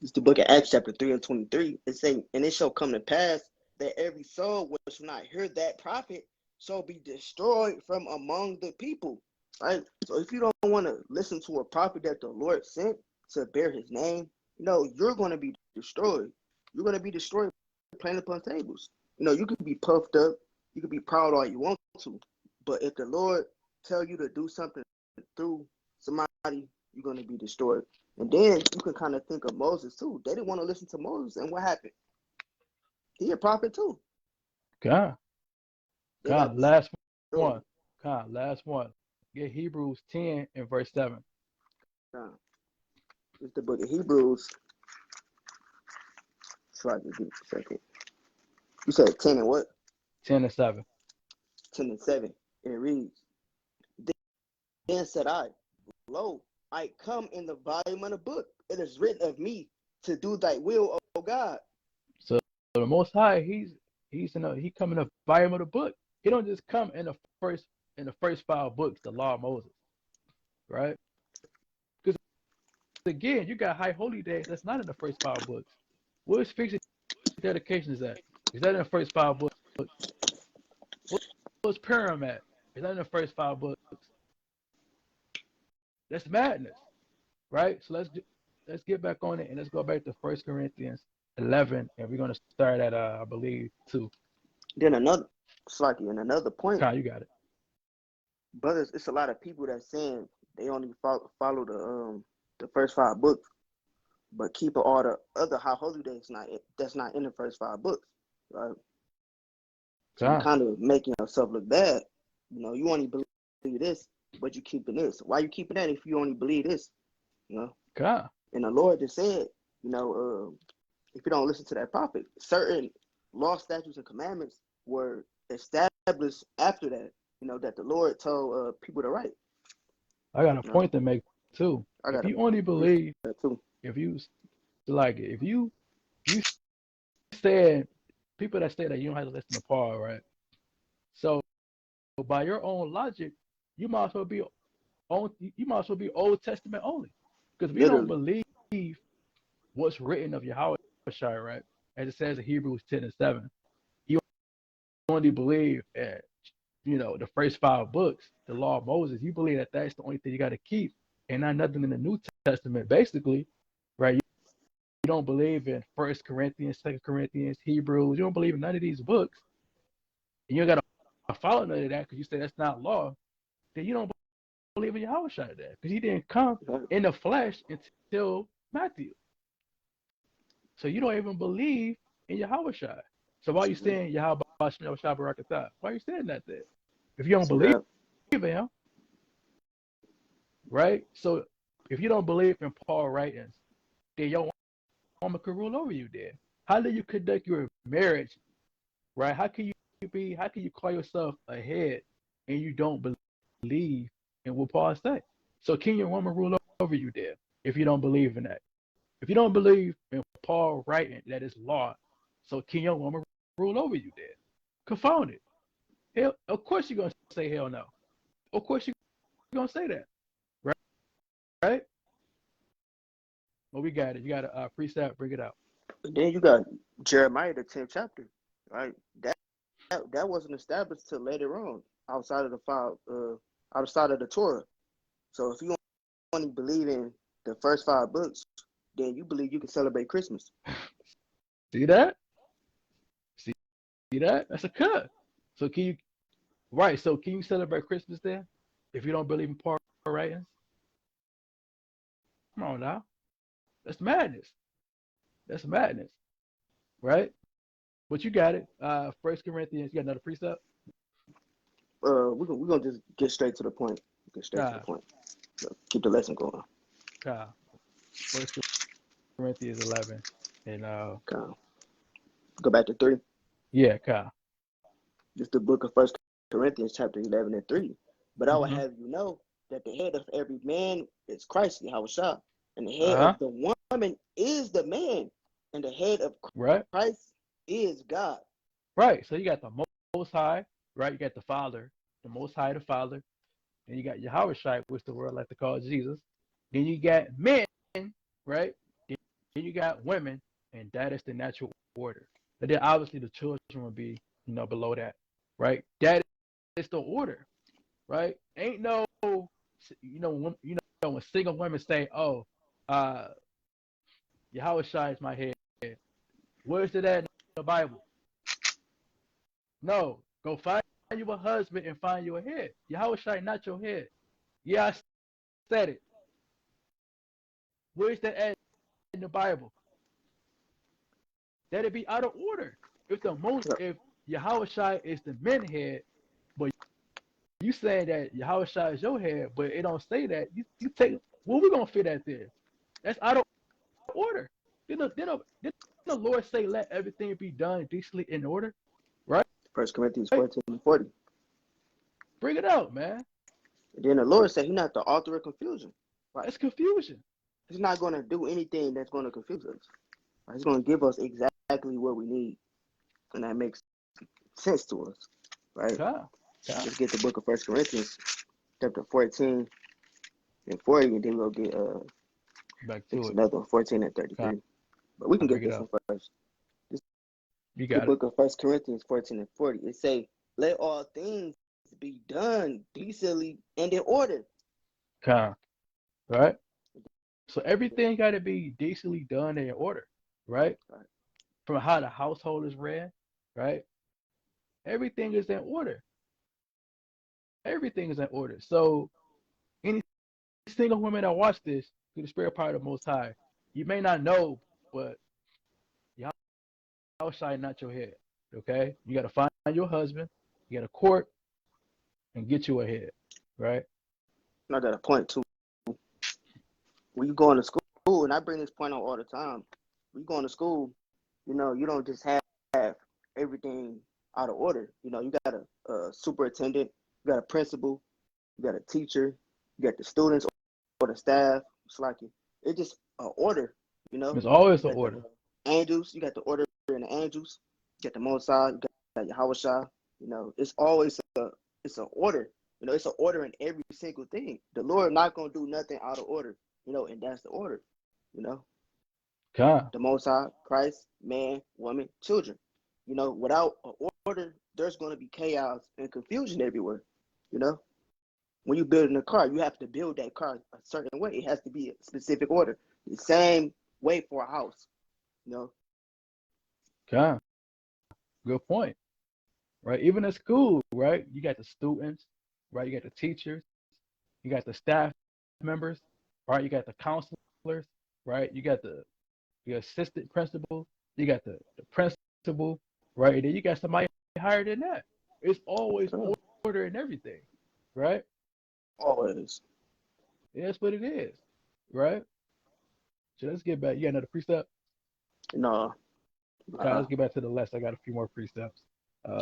It's the book of Acts chapter 3 and 23. It's saying, and it shall come to pass that every soul which shall not hear that prophet shall be destroyed from among the people. Right? So if you don't want to listen to a prophet that the Lord sent to bear his name, you're going to be destroyed. You're going to be destroyed playing upon tables. You can be puffed up. You can be proud all you want to. But if the Lord tell you to do something through somebody, you're going to be destroyed. And then you can kind of think of Moses too. They didn't want to listen to Moses, and what happened? He a prophet too. God, They got God, last destroyed. one. God, last one. Get Hebrews 10 and verse 7. God. It's the book of Hebrews. Try to give a second. You said 10 and what? 10 and 7. 10 and 7. And it reads, Then said I, Lo, I come in the volume of the book. It is written of me to do thy will, O God. So the Most High, he come in the volume of the book. He don't just come in the first 5 books, the Law of Moses, right? Because again, you got High Holy Days. That's not in the first 5 books. Where's Feast of Dedication is at? Is that in the first 5 books? Where's Purim at? Is that in the first 5 books? That's madness, right? So let's get back on it and let's go back to 1 Corinthians 11, and we're gonna start at I believe 2. Then another point, Kyle, you got it. brothers, it's a lot of people that saying they only follow the first 5 books, but keep all the other high holy days that's not in the first 5 books, right? So you Kyle, kind of making yourself look bad. You only believe this, but you keeping this. Why you keeping that if you only believe this? Kyle, And the Lord just said, if you don't listen to that prophet, certain law, statutes, and commandments were established after that. That the Lord told people to write. I got a You know, point to make too. I If got to you only believe, that too. if you if you said people that say that you don't have to listen to Paul, right? So by your own logic, you might as well be Old Testament only. Because if you don't Literally, believe what's written of Yahweh Shai, right? As it says in Hebrews 10 and 7, you only believe the first 5 books, the law of Moses. You believe that that's the only thing you got to keep, and not nothing in the New Testament, basically, right? You don't believe in 1 Corinthians, 2 Corinthians, Hebrews. You don't believe in none of these books, and you got to follow none of that because you say that's not law. Then you don't believe in Yahweh Shai there because he didn't come in the flesh until Matthew. So you don't even believe in Yahweh Shai. So why are you saying Yahweh Shai Barakatah? Why are you saying that there? If you don't see believe that? in him, right? So if you don't believe in Paul writings, then your woman could rule over you there. How do you conduct your marriage, right? How can you call yourself a head and you don't believe in what Paul said? So can your woman rule over you there if you don't believe in that? If you don't believe in Paul writing that is law, so can your woman rule over you there? Confound it. Hell, of course you're gonna say hell no. Of course you're gonna say that, right? Right? Well, we got it. You got a precept. Bring it out. And then you got Jeremiah, the 10th chapter, right? That wasn't established till later on, outside of outside of the Torah. So if you only believe in the first 5 books, then you believe you can celebrate Christmas. See that? See that? That's a cut. So can you? Right. So can you celebrate Christmas then if you don't believe in Paul writings? Come on now. That's madness. That's madness. Right? But you got it. 1 Corinthians. You got another precept? We're gonna just get straight to the point. So keep the lesson going. Kyle. 1 Corinthians 11. And Kyle. Go back to 3. yeah, Kyle. Just the book of First Corinthians, chapter 11 and 3. But I will Mm-hmm. have you know that the head of every man is Christ, Yahweh, and the head Uh-huh. of the woman is the man, and the head of Right? Christ is God. Right. So you got the Most High, right? You got the Father, the Most High, the Father. Then you got Yahweh Shai, which the world like to call Jesus. Then you got men, right? Then you got women, and that is the natural order. But then obviously the children will be, below that, right? That is the order, right? Ain't no, when single women say, "Oh, Yahweh Shai is my head," where's it at in the Bible? No, go find you a husband and find you a head. Yahweh Shai, not your head. Yeah, I said it. Where's that at in the Bible? That'd be out of order. If Yahushua is the men head, but you saying that Yahushua is your head, but it don't say that. You take where we gonna fit that there? That's out of order. Didn't the Lord say let everything be done decently in order? Right? 1 Corinthians 14:40. Bring it out, man. And then the Lord said He's not the author of confusion. Right? That's confusion. He's not going to do anything that's going to confuse us. Right? He's going to give us exactly what we need, and that makes sense to us, right? Let's get the book of 1 Corinthians, chapter 14 and 40, and then we'll get back to it. Another 14 and 33. But we can get this one first. You got the book of 1 Corinthians 14 and 40. It say, "Let all things be done decently and in order." Right? So everything got to be decently done and in order, right? From how the household is ran, right? Everything is in order. Everything is in order. So any single woman that watch this through the spirit power of the Most High, you may not know, but Yahushua not your head, okay? You got to find your husband, you got to court, and get you a head, right? I got a point too. When you go into school, and I bring this point out all the time, when you go into school, you know, you don't just have everything out of order. You know, you got a superintendent, you got a principal, you got a teacher, you got the students or the staff. It's like it's just an order, you know. There's always an order. Angels, you got the order in the angels, you got the Mosai, you got Yahushua. You know, it's always it's an order. You know, it's an order in every single thing. The Lord not gonna do nothing out of order. You know, and that's the order. You know, the Most High, Christ, man, woman, children. You know, without an order, there's going to be chaos and confusion everywhere. You know, when you building a car, you have to build that car a certain way. It has to be a specific order. The same way for a house. You know. Good point. Right? Even in school, right? You got the students, right? You got the teachers, you got the staff members, right? You got the counselors, right? You got the assistant principal, you got the principal, right? And then you got somebody higher than that. It's always order in everything, right? Always. Yeah, that's what it is, right? So let's get back. You got another precept? No. Okay, let's get back to the list. I got a few more precepts.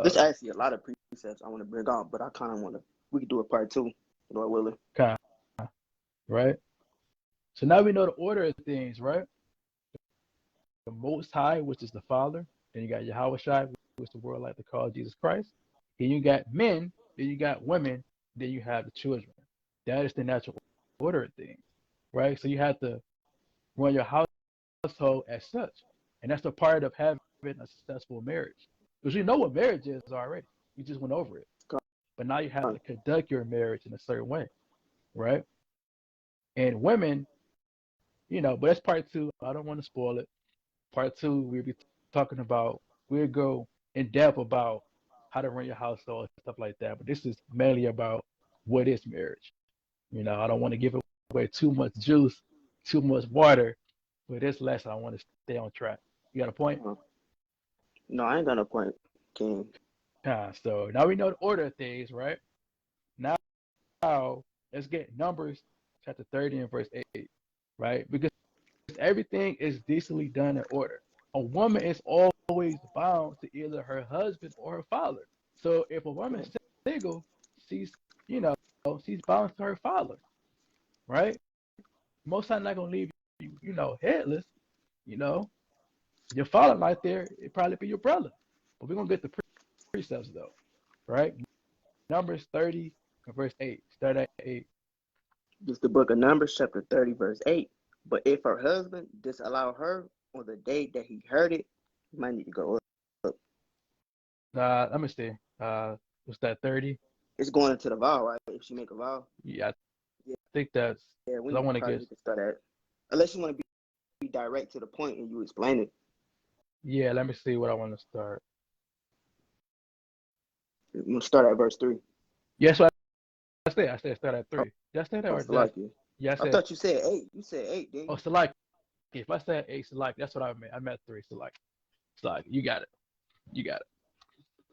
There's actually a lot of precepts I want to bring on, but I kind of want to. We could do a part 2, Lord willing. Right. So now we know the order of things, right? The Most High, which is the Father. Then you got Yahushua, which the world like to call Jesus Christ. Then you got men. Then you got women. Then you have the children. That is the natural order of things, right? So you have to run your household as such, and that's a part of having a successful marriage. Because you know what marriage is already. You just went over it. But now you have to conduct your marriage in a certain way, right? And women, you know, but that's part 2. I don't want to spoil it. Part 2, we'll be talking about, we'll go in depth about how to run your household and stuff like that. But this is mainly about what is marriage. You know, I don't want to give away too much juice, too much water. But this lesson, I want to stay on track. You got a point? No, I ain't got a point, King. So now we know the order of things, right? Now let's get Numbers chapter 30 and verse 8, right? Because everything is decently done in order. A woman is always bound to either her husband or her father. So if a woman is single, she's bound to her father, right? Most times not gonna leave you, headless. You know, your father right there, it probably be your brother. But we're gonna get the precepts though, right? Numbers 30 and verse 8. Start at 8. This is the book of Numbers, chapter 30, verse 8. But if her husband disallow her on the day that he heard it, you might need to go up. Let me see. What's that, 30? It's going into the vow, right? If she make a vow. Yeah, I think that's. Yeah, I want to get. Start at. Unless you want to be direct to the point and you explain it. Yeah, let me see what I want to start. You want to start at verse 3. Yes, I said start at 3. Did I say that or like you. Yeah, I I said, thought you said 8. You said 8, didn't oh, you? Salaki. If I said 8, Salaki, that's what I meant. I meant 3, Salaki. Salaki, you got it. You got it.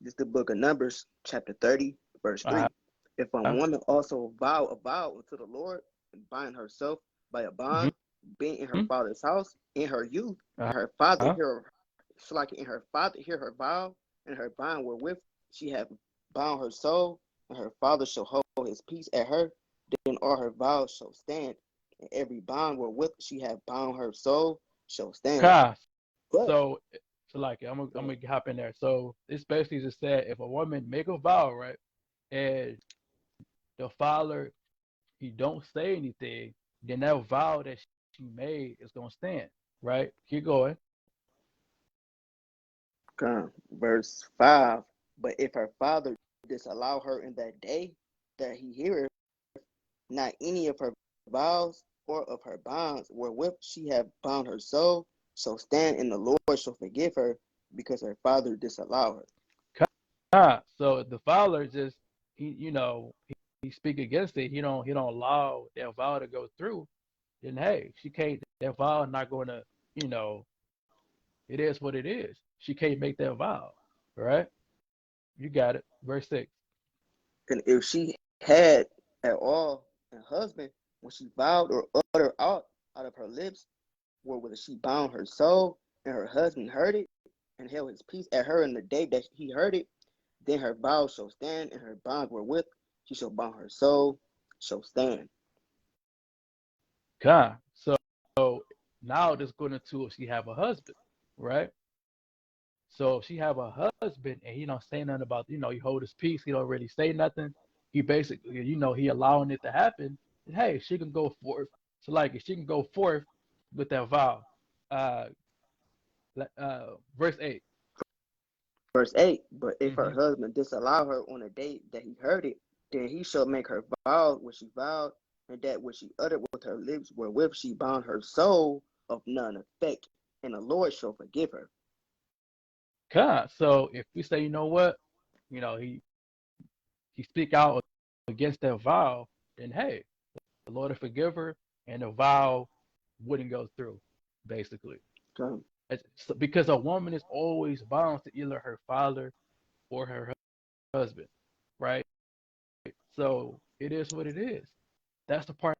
This is the book of Numbers, chapter 30, verse Uh-huh. 3. If a woman also vow a vow unto the Lord and bind herself by a Mm-hmm. bond, being in her father's house, in her youth, and her father Uh-huh. hear her father hear her vow, and her bond wherewith she hath bound her soul, and her father shall hold his peace at her, then all her vows shall stand, and every bond wherewith she hath bound her soul shall stand. Ka. But So, Salaki, I'm gonna hop in there. So this basically just said if a woman make a vow, right, and the father he don't say anything, then that vow that she made is gonna stand, right? Keep going. verse 5. But if her father disallow her in that day that he heareth not any of her vows or of her bonds wherewith she have bound her soul, shall stand, and the Lord shall forgive her, because her father disallow her. So if the father just he speak against it, he don't allow that vow to go through, then hey, she can't that vow not gonna, you know, it is what it is. She can't make that vow. Right? You got it. Verse 6. And if she had at all a husband, when she vowed or uttered out of her lips, wherewith she bound her soul, and her husband heard it, and held his peace at her in the day that he heard it, then her vow shall stand, and her bond wherewith she shall bound her soul shall stand. So now this going into if she have a husband, right? So if she have a husband and he don't say nothing about, he hold his peace, he don't really say nothing. He basically, he allowing it to happen. And hey, she can go forth. So like, if she can go forth with that vow. Uh, verse 8. Verse 8, but if her Mm-hmm. husband disallow her on the day that he heard it, then he shall make her vow which she vowed, and that which she uttered with her lips, wherewith she bound her soul, of none effect, and the Lord shall forgive her. God. So if we say, you know what, he speak out against that vow, then hey, the Lord will forgive her, and the vow wouldn't go through, basically. Okay. Because a woman is always bound to either her father or her husband, right? So it is what it is. That's the part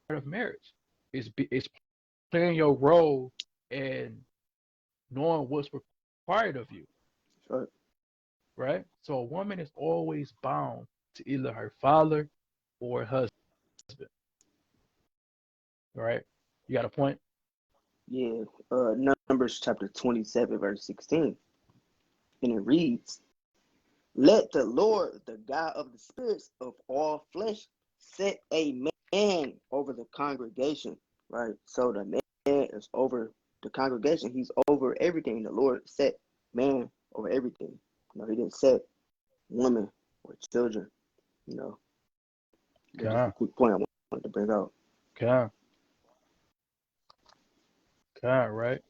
of marriage. It's playing your role and knowing what's required of you, Sure. right? So a woman is always bound to either her father or her husband, right? You got a point? Yeah. Numbers chapter 27, verse 16. And it reads, let the Lord, the God of the spirits of all flesh, set a man over the congregation. Right? So the man is over the congregation. He's over everything. The Lord set man over everything. He didn't set women or children. You know, that's just a Come, quick point I wanted to bring out. come, come, right?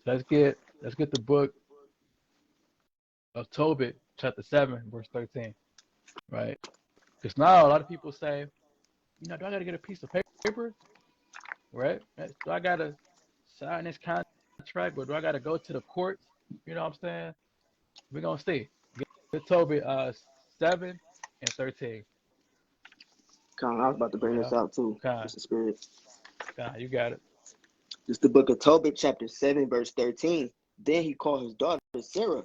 Let's get the book of Tobit, chapter 7, verse 13, right? Because now a lot of people say, do I got to get a piece of paper, right? Do I got to sign this contract, or do I got to go to the courts? You know what I'm saying? We're gonna see. Get Tobit 7 and 13. Con, I was about to bring You this know, out too. kind, Just the spirit. you got it. This is the book of Tobit, chapter 7, verse 13. Then he called his daughter Sarah,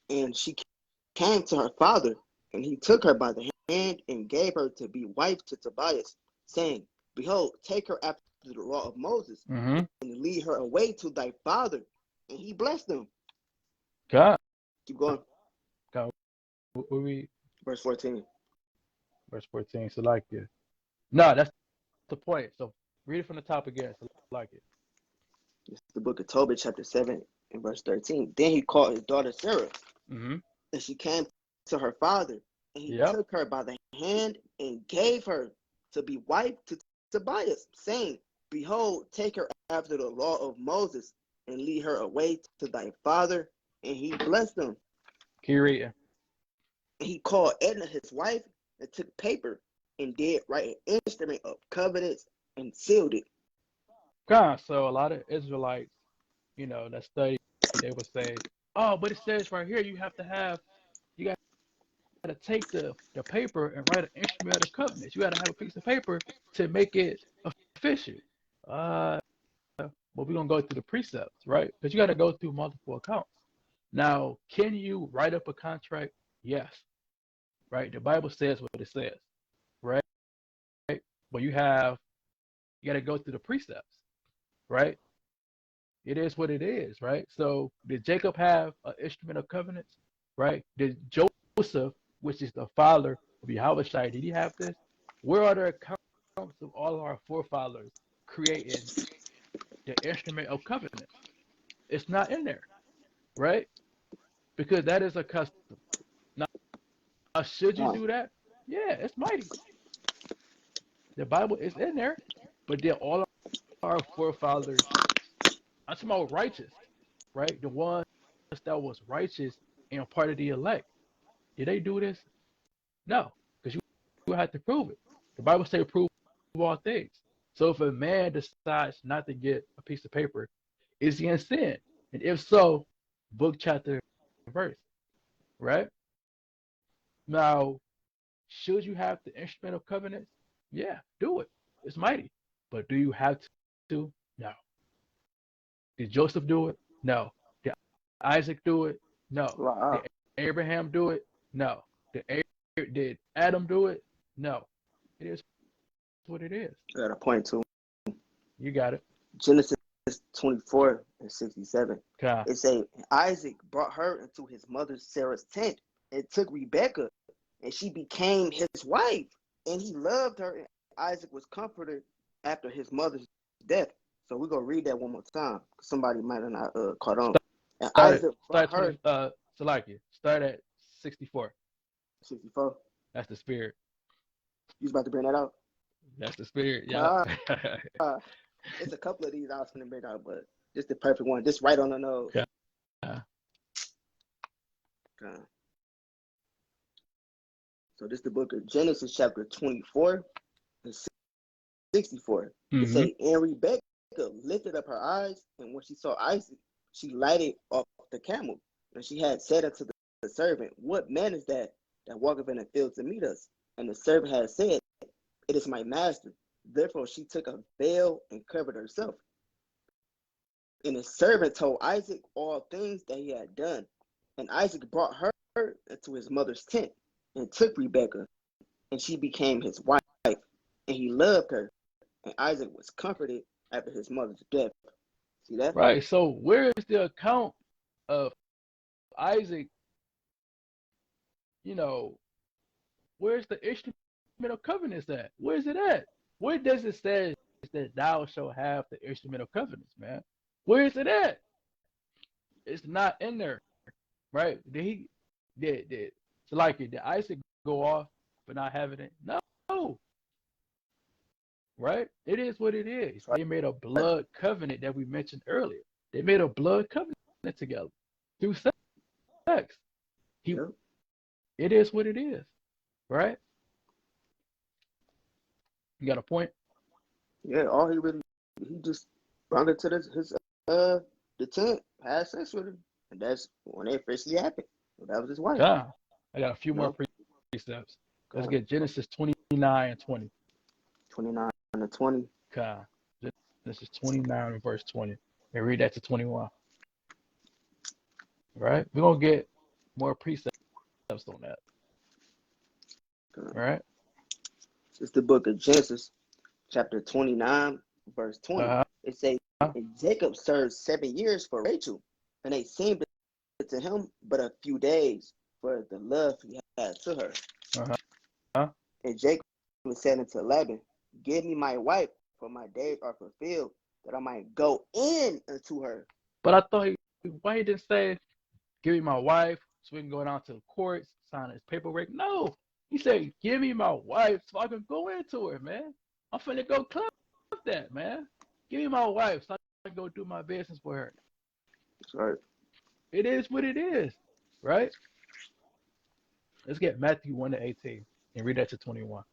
and she came to her father, and he took her by the hand and gave her to be wife to Tobias, saying, behold, take her after the law of Moses, Mm-hmm. and lead her away to thy father. And he blessed them. God, Keep going. God, we read Verse 14. verse 14. So like it. No, that's the point. So read it from the top again. So like it. This is the book of Tobit, chapter 7, and verse 13. Then he called his daughter Sarah, Mm-hmm. and she came to her father, and he Yep. took her by the hand and gave her to be wife to Tobias, saying, behold, take her after the law of Moses, and lead her away to thy father. And he blessed them. Keep reading. And he called Edna his wife, and took paper, and did write an instrument of covenants and sealed it. God, so a lot of Israelites, that study, they would say, oh, but it says right here you got to take the paper and write an instrument of covenants. You got to have a piece of paper to make it official. Uh, but we're gonna go through the precepts, right? Because you got to go through multiple accounts. Now, can you write up a contract? Yes, right. The Bible says what it says, right? But you got to go through the precepts, right? It is what it is, right? So did Jacob have an instrument of covenants, right? Did Joseph, which is the father of Yahweh, did he have this? Where are the accounts of all our forefathers creating the instrument of covenant? It's not in there, right? Because that is a custom. Now, should you do that? Yeah, it's mighty. The Bible is in there, but then all of our forefathers, I'm talking about righteous, right? The ones that was righteous and part of the elect. Did they do this? No, because you have to prove it. The Bible says prove all things. So if a man decides not to get a piece of paper, is he in sin? And if so, book, chapter, and verse, right? Now, should you have the instrument of covenants? Yeah, do it. It's mighty. But do you have to? No. Did Joseph do it? No. Did Isaac do it? No. Wow. Did Abraham do it? No. Did Adam do it? No. It is what it is. I got a point too. You got it. Genesis 24 and 67. Okay. It say Isaac brought her into his mother Sarah's tent and took Rebekah, and she became his wife. And he loved her, and Isaac was comforted after his mother's death. So we're gonna read that one more time. Somebody might have not caught on. And Isaac brought her. Salakia. Start at 64. 64. That's the spirit. You was about to bring that out? That's the spirit. Yeah. It's a couple of these I was gonna bring out, but this the perfect one. This right on the nose. Yeah. Okay. So this is the book of Genesis, chapter 24 and 64. It say, and Rebekah lifted up her eyes, and when she saw Isaac, she lighted off the camel. And she had said unto the servant, what man is that walketh in the field to meet us? And the servant had said, it is my master. Therefore she took a veil and covered herself. And the servant told Isaac all things that he had done. And Isaac brought her into his mother's tent and took Rebekah, and she became his wife. And he loved her. And Isaac was comforted after his mother's death. See that? Right. So where is the account of Isaac? Where's the instrument of covenants at? Where's it at? Where does it say that thou shalt have the instrument of covenants, man? Where is it at? It's not in there, right? Did Isaac go off for not having it? No. Right? It is what it is. They made a blood covenant that we mentioned earlier. They made a blood covenant together through sex. It is what it is, right? You got a point? Yeah, all he just brought it to the tent, had sex with her, and that's when it officially happened. So that was his wife. Yeah. I got a few more precepts. Let's get Genesis 29 and 20. 29 and 20. Okay. Genesis 29 and verse 20. And read that to 21. All right? We're going to get more precepts on that. All right? It's the book of Genesis, chapter 29, verse 20. It says, and Jacob served 7 years for Rachel, and they seemed to him but a few days for the love he had to her. And Jacob said unto Laban, give me my wife, for my days are fulfilled, that I might go in unto her. But I thought why he didn't say, give me my wife so we can go down to the courts, sign his paperwork? No. He said, give me my wife so I can go into her, man. I'm finna go club that, man. Give me my wife so I can go do my business for her. That's right. It is what it is, right? Let's get Matthew 1 to 18 and read that to 21.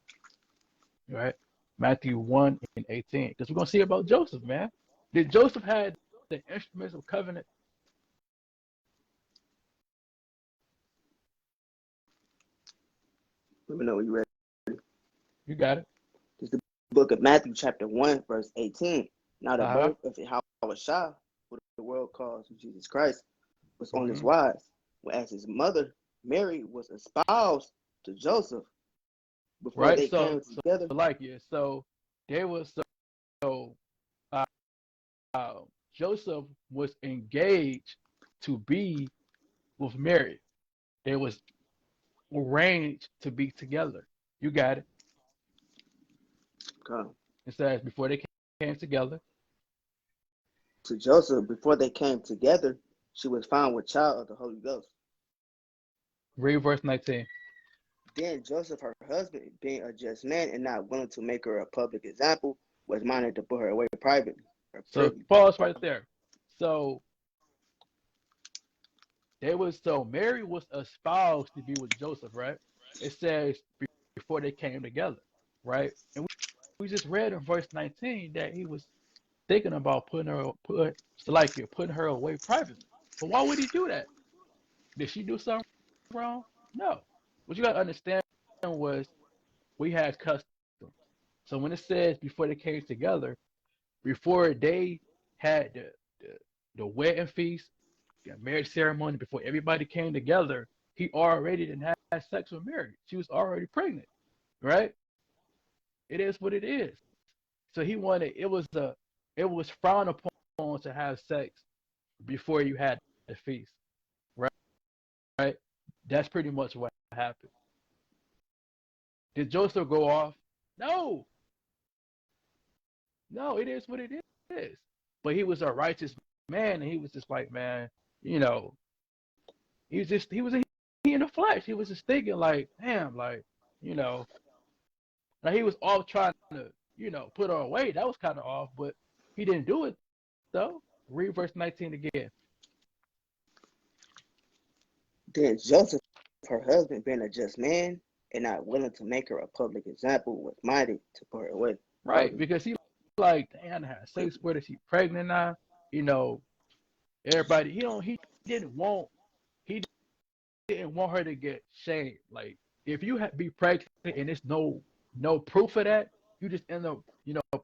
right? Matthew 1:18. Because we're gonna see about Joseph, man. Did Joseph had the instruments of covenant? Let me know when you're ready. You got it. It's the book of Matthew, chapter 1, verse 18. Now the Uh-huh. birth of Yahweh, who the world calls Jesus Christ, was on this Mm-hmm. wise. Whereas his mother, Mary, was espoused to Joseph before Right. they So, came together. like you. So there was so uh, uh, Joseph was engaged to be with Mary. They was arranged to be together. You got it. Okay. It says before they came together. To Joseph, before they came together, she was found with child of the Holy Ghost. Read verse 19. Then Joseph, her husband, being a just man and not willing to make her a public example, was minded to put her away privately. So pause right there. So Mary was espoused to be with Joseph, right? It says before they came together, right? And we just read in verse 19 that he was thinking about putting her away privately. But why would he do that? Did she do something wrong? No. What you gotta understand was we had customs. So when it says before they came together, before they had the wedding feast, the marriage ceremony, before everybody came together, he already didn't have sex with Mary. She was already pregnant, right? It is what it is. So it was frowned upon to have sex before you had the feast, right? Right? That's pretty much what happened. Did Joseph go off? No, no. It is what it is. But he was a righteous man, and he was just like, man, you know, he was in the flesh. He was just thinking like, damn, like, you know, now he was off trying to, put her away. That was kind of off, but he didn't do it though. Read verse 19 again. Then Joseph, her husband, being a just man and not willing to make her a public example, was minded to put her away Right, privately. because he like, damn, I had sex with her. She pregnant now. You know, everybody. He didn't want he didn't want her to get shamed. Like if you be pregnant and there's no proof of that, you just end up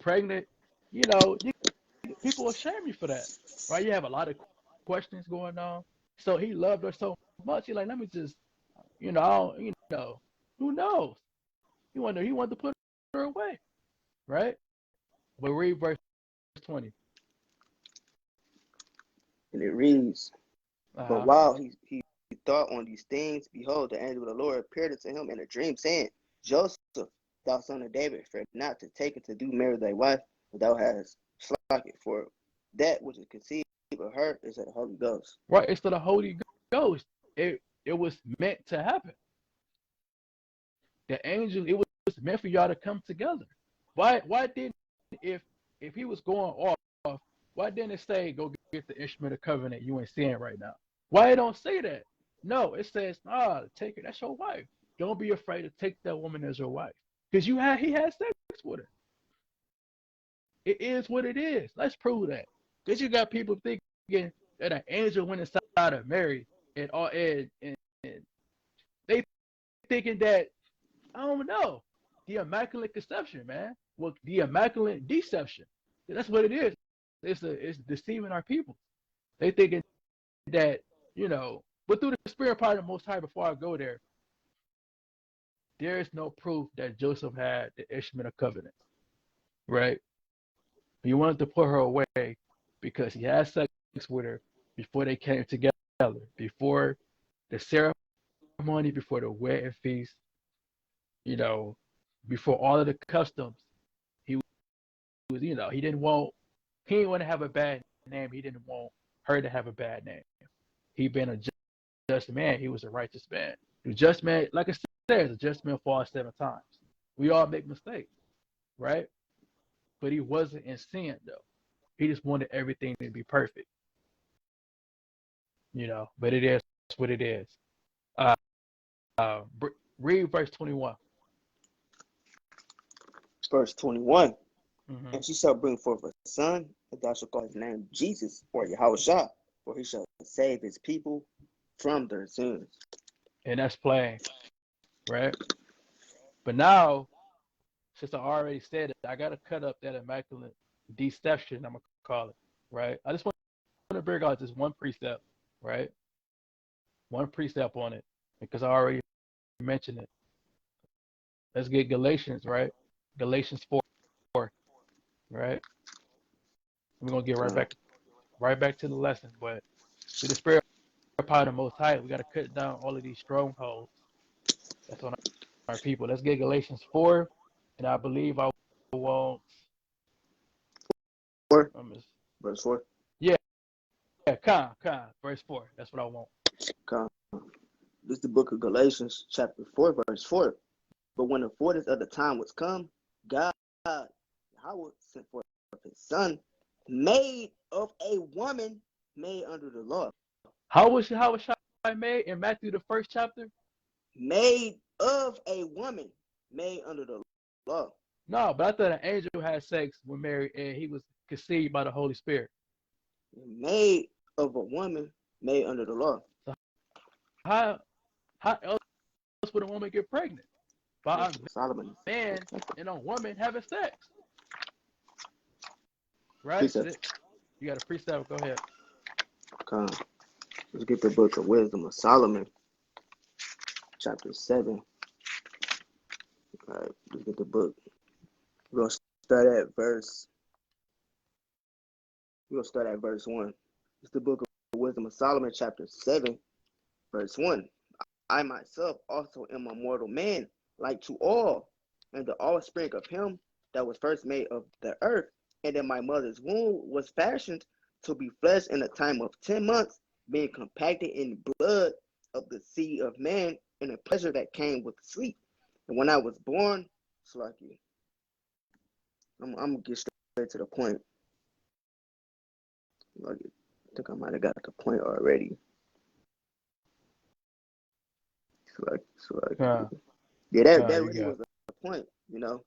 pregnant. People will shame you for that, right? You have a lot of questions going on. So he loved her so much. He like, let me just, I don't, who knows? He wanted to put her away, right? But read verse 20. And it reads, But Uh-huh. while he thought on these things, behold, the angel of the Lord appeared unto him in a dream, saying, Joseph, thou son of David, fear not to take and to do Mary thy wife, for thou hast slaked, for that which is conceived of her is of the Holy Ghost. Right, it's to the Holy Ghost. It was meant to happen. The angel, it was meant for y'all to come together. Why didn't if he was going off, why didn't it say go get the instrument of covenant you ain't seeing right now? Why it don't say that? No, it says, take her, that's your wife. Don't be afraid to take that woman as your wife. Because he had sex with her. It is what it is. Let's prove that. Because you got people thinking that an angel went inside of Mary and they thinking that I don't know. The immaculate conception, man. Well, the immaculate deception. That's what it is. It's deceiving our people. They thinking that, but through the spirit part of the most high before I go there is no proof that Joseph had the instrument of covenant. Right? He wanted to put her away because he had sex with her before they came together, before the ceremony, before the wedding feast, you know, before all of the customs. He was, he didn't want to have a bad name. He didn't want her to have a bad name. He been a just man. He was a righteous man. The just man, like I said, a just man falls 7 times. We all make mistakes, right? But he wasn't in sin though. He just wanted everything to be perfect, But it is what it is. Uh, read verse 21. Verse 21. Mm-hmm. And she shall bring forth a son, and thou shalt call his name Jesus, or Yahushua, for he shall save his people from their sins. And that's plain, right? But now, since I already said it, I got to cut up that immaculate deception, I'm going to call it, right? I just want to bring out this one precept, right? One precept on it, because I already mentioned it. Let's get Galatians, right? Galatians 4, right? We're going to get right back to the lesson. But through the spirit power of the Most High, we got to cut down all of these strongholds that's on our people. Let's get Galatians 4, and I believe I want 4, verse 4. Yeah, verse 4. That's what I want. Con. This is the book of Galatians, chapter 4, verse 4. But when the fullness of the time was come, God, Yahweh, sent forth his son, made of a woman, made under the law. How was I made in Matthew the 1st chapter? Made of a woman, made under the law. No, but I thought an angel had sex with Mary and he was conceived by the Holy Spirit. Made of a woman, made under the law. So how else would a woman get pregnant? By Solomon. a man and a woman having sex. Right? Precept. You got a precept, go ahead. Come. Let's get the book of wisdom of Solomon, chapter 7. All right, let's get the book. We're gonna start at verse 1. It's the book of wisdom of Solomon, chapter 7, verse 1. I myself also am a mortal man, like to all, and the offspring of him that was first made of the earth, and in my mother's womb was fashioned to be flesh in a time of 10 months, being compacted in blood of the seed of man, and a pleasure that came with sleep. And when I was born, it's like you. I'm gonna get straight to the point. I think I might have got the point already. That really was the point, you know.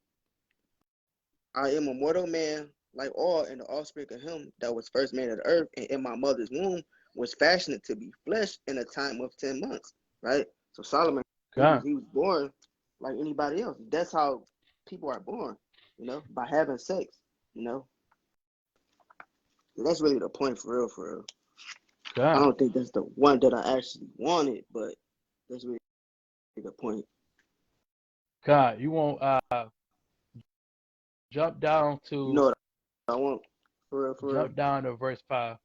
I am a mortal man, like all, and the offspring of him that was first made of the earth, and in my mother's womb was fashioned to be flesh in a time of 10 months, right? So Solomon, he was born like anybody else. That's how people are born, you know, by having sex, you know. And that's really the point for real. I don't think that's the one that I actually wanted, but that's really the point. God, you won't jump down to, you know what I want, for real. Jump down to verse 5.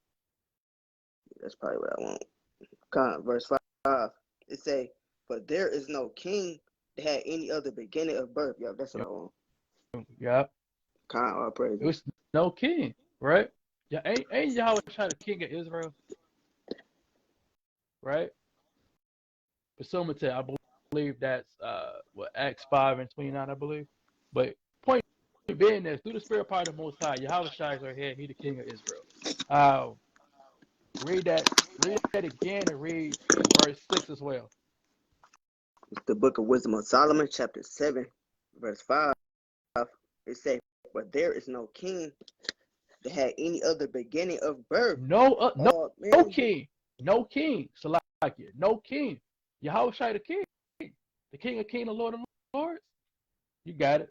That's probably what I want. Verse 5. It say, but there is no king that had any other beginning of birth. Yeah, that's what I want. Yep. All praise. It was no king, right? Yeah, ain't Yahweh trying to king of Israel, right? Pursuant to, I believe that's Acts 5:29, I believe. But point being this, through the spirit part of the Most High, Yahweh shines right here. He the king of Israel. Read that again, and read verse 6 as well. It's the book of wisdom of Solomon, chapter 7, verse 5. It says, but there is no king that had any other beginning of birth. No king. Salakia. No king. Yahweh Shai the king. The king of kings, the Lord of lords. You got it.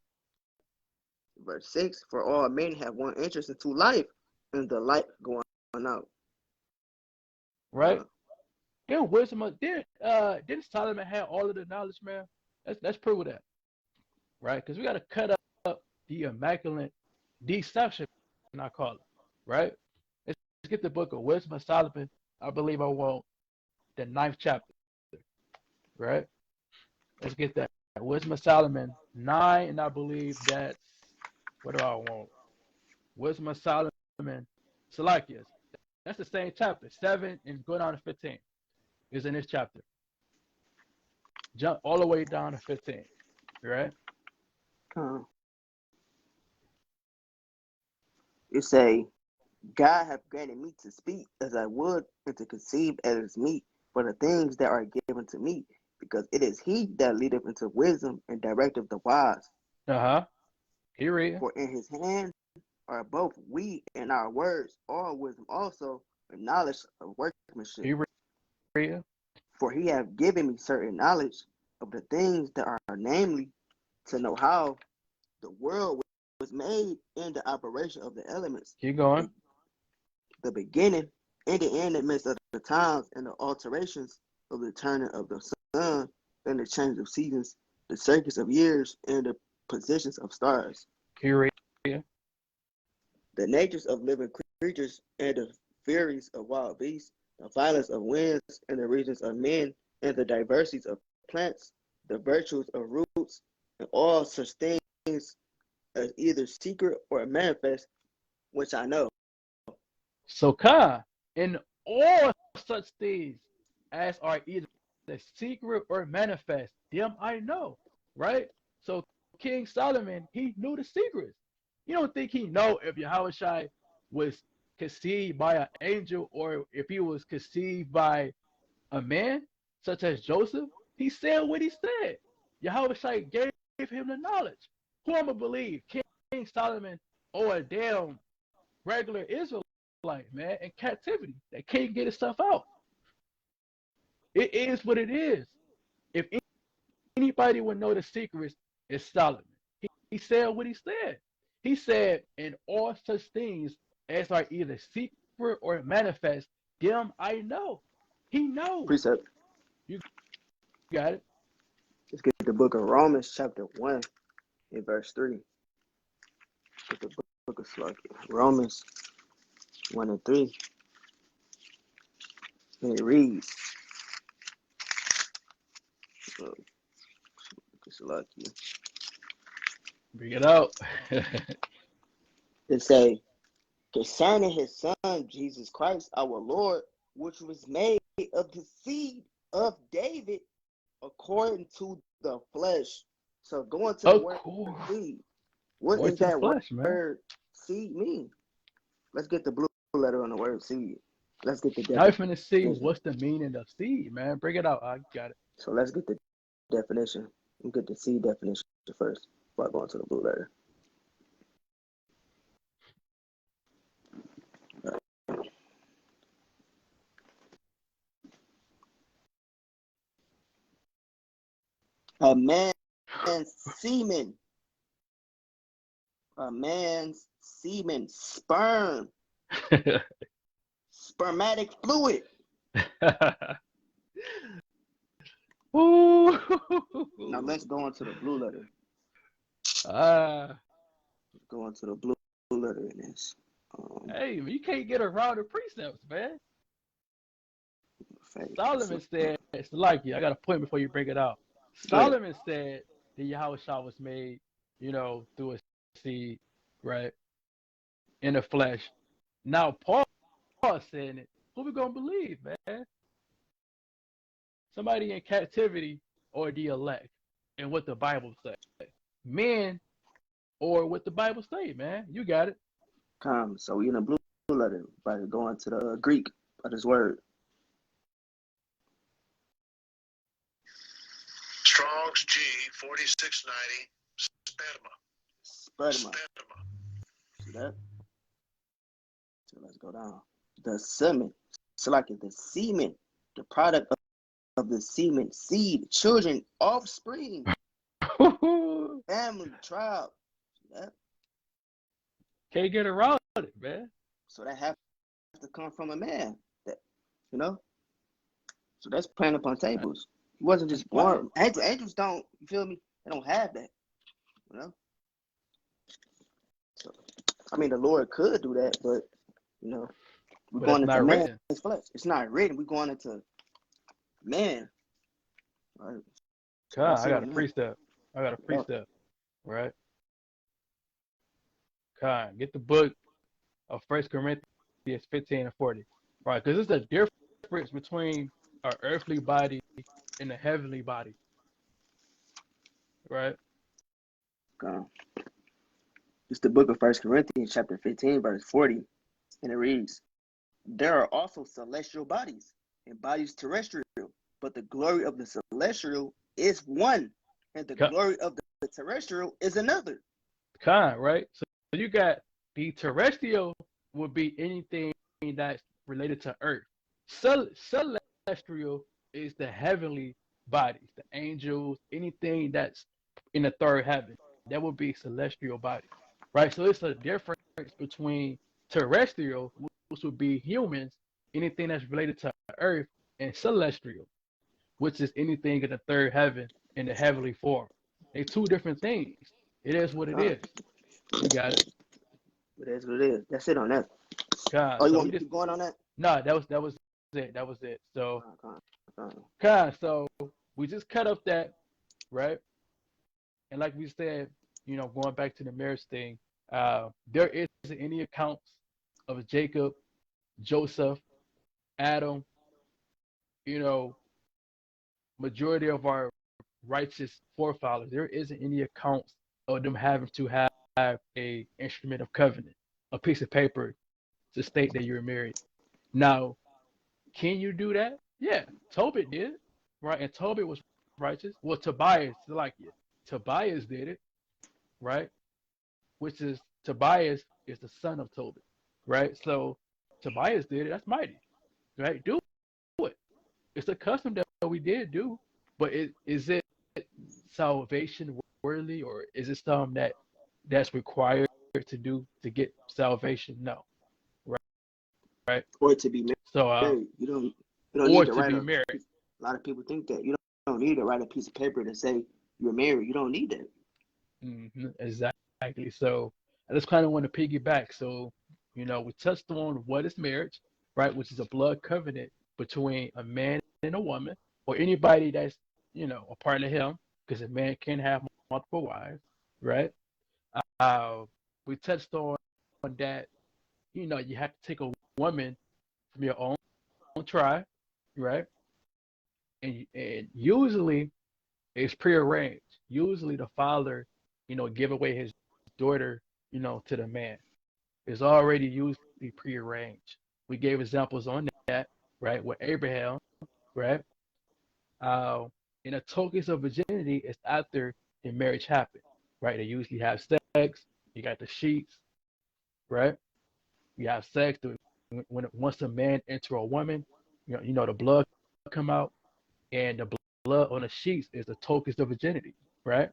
Verse 6, for all men have one interest into life, and the light going out. Right? Then wisdom didn't Solomon have all of the knowledge, man? Let's prove that. Right? Because we got to cut up the immaculate deception, I call it. Right? Let's get the book of wisdom of Solomon. I believe I want the 9th chapter. Right? Let's get that. Wisdom of Solomon 9, and I believe that's, what do I want? Wisdom of Solomon, Salakias. That's the same chapter, 7 and go down to 15. Is in this chapter. Jump all the way down to 15. Right? You say, God hath granted me to speak as I would, and to conceive as is meet for the things that are given to me, because it is he that leadeth into wisdom and directeth the wise. Here it is. For in his hand are both we and our words, all wisdom also, and knowledge of workmanship. Here it is. For he hath given me certain knowledge of the things that are, namely, to know how the world was made in the operation of the elements, Keep going. the beginning and the end, amidst of the times and the alterations of the turning of the sun and the change of seasons, the circuits of years and the positions of stars, Here it is. the natures of living creatures and the furies of wild beasts, the violence of winds and the regions of men, and the diversities of plants, the virtues of roots, and all such things as either secret or manifest, which I know. So, Khan, in all such things as are either the secret or manifest, them I know, right? So, King Solomon, he knew the secrets. You don't think he know if Yahushua was conceived by an angel or if he was conceived by a man, such as Joseph? He said what he said. Yahushua gave him the knowledge. Who I'm going to believe? King Solomon or a damn regular Israelite, man, in captivity that can't get himself out. It is what it is. If anybody would know the secrets, it's Solomon. He said what he said. He said, in all such things as are either secret or manifest, them I know. He knows. Precept. You got it. Let's get the book of Romans, chapter 1, and verse 3. Get the book of Romans 1 and 3. And it reads, it's lucky. Bring it out. It say, concerning his son, Jesus Christ, our Lord, which was made of the seed of David according to the flesh. So going to the word seed. What does that word seed mean? Let's get the blue letter on the word seed. Let's get the definition. Now you're finna see what's the meaning of seed, man. Bring it out. I got it. So let's get the definition. We'll get the seed definition first before I go into the blue letter. A man's semen. A man's semen. Sperm. Spermatic fluid. Ooh. Now let's go into the blue letter. Let's go into the blue letter in this. Hey, you can't get around the precepts, man. Solomon said, it's like you. I got a point before you bring it out. Solomon said that Yahushua was made, through a seed, right? In the flesh. Now Paul saying it. Who we gonna believe, man? Somebody in captivity or the elect, and what the Bible says. Men or what the Bible say, man. You got it. So we in the blue letter, by going to the Greek of this word. Strong's G 4690 sperma. See that? So let's go down. The semen. So like the semen, the product of the semen, seed, children, offspring, family, tribe. See that? Can't get around it, man. So that has to come from a man. That So that's playing upon tables. He wasn't just born. Angels don't, you feel me? They don't have that. So, I mean, the Lord could do that, but we're going into man's flesh. It's not written. We're going into man. Right. God, I got a precept. Right? God, get the book of 1 Corinthians 15 and 40. Right? Because there's a difference between our earthly body and the heavenly body. Right? It's the book of 1 Corinthians chapter 15, verse 40. And it reads, there are also celestial bodies and bodies terrestrial, but the glory of the celestial is one, and the glory of the terrestrial is another. right? So you got the terrestrial would be anything that's related to Earth. Celestial is the heavenly bodies, the angels, anything that's in the third heaven. That would be celestial bodies, right? So it's a difference between terrestrial, which would be humans, anything that's related to Earth, and celestial, which is anything in the third heaven in the heavenly form. They're two different things. It is what it Con. is. You got it. But that's what it is. That's it on that. God. Oh, you So want we me to just keep going on that? no, that was it. That was it. So Con, con. God, so we just cut up that, right? And like we said, going back to the marriage thing, there isn't any accounts of Jacob, Joseph, Adam, you know, majority of our righteous forefathers, there isn't any accounts of them having to have a instrument of covenant, a piece of paper to state that you're married. Now, can you do that? Yeah, Tobit did, right? And Tobit was righteous. Well, Tobias, like you, Tobias did it, right? Which is Tobias is the son of Tobit, right? So Tobias did it. That's mighty, right? Do it. It's a custom that we did do, but is it salvation worthy, or is it something that's required to do to get salvation? No, right? Right. Or to be So, married. You don't or need to to write be a. married. A lot of people think that you don't need to write a piece of paper to say you're married. You don't need that. Exactly. So I just kind of want to piggyback. So, we touched on what is marriage, right? Which is a blood covenant between a man and a woman, or anybody that's, a part of him, because a man can have multiple wives, right? Uh, we touched on that, you have to take a woman from your own tribe, right? And usually it's prearranged. Usually the father, give away his daughter, to the man. It's already usually prearranged. We gave examples on that, right? With Abraham, right? Uh, and a tokens of virginity is after the marriage happened, right? They usually have sex. You got the sheets, right? You have sex. When once a man enter a woman, the blood come out, and the blood on the sheets is the tokens of virginity, right?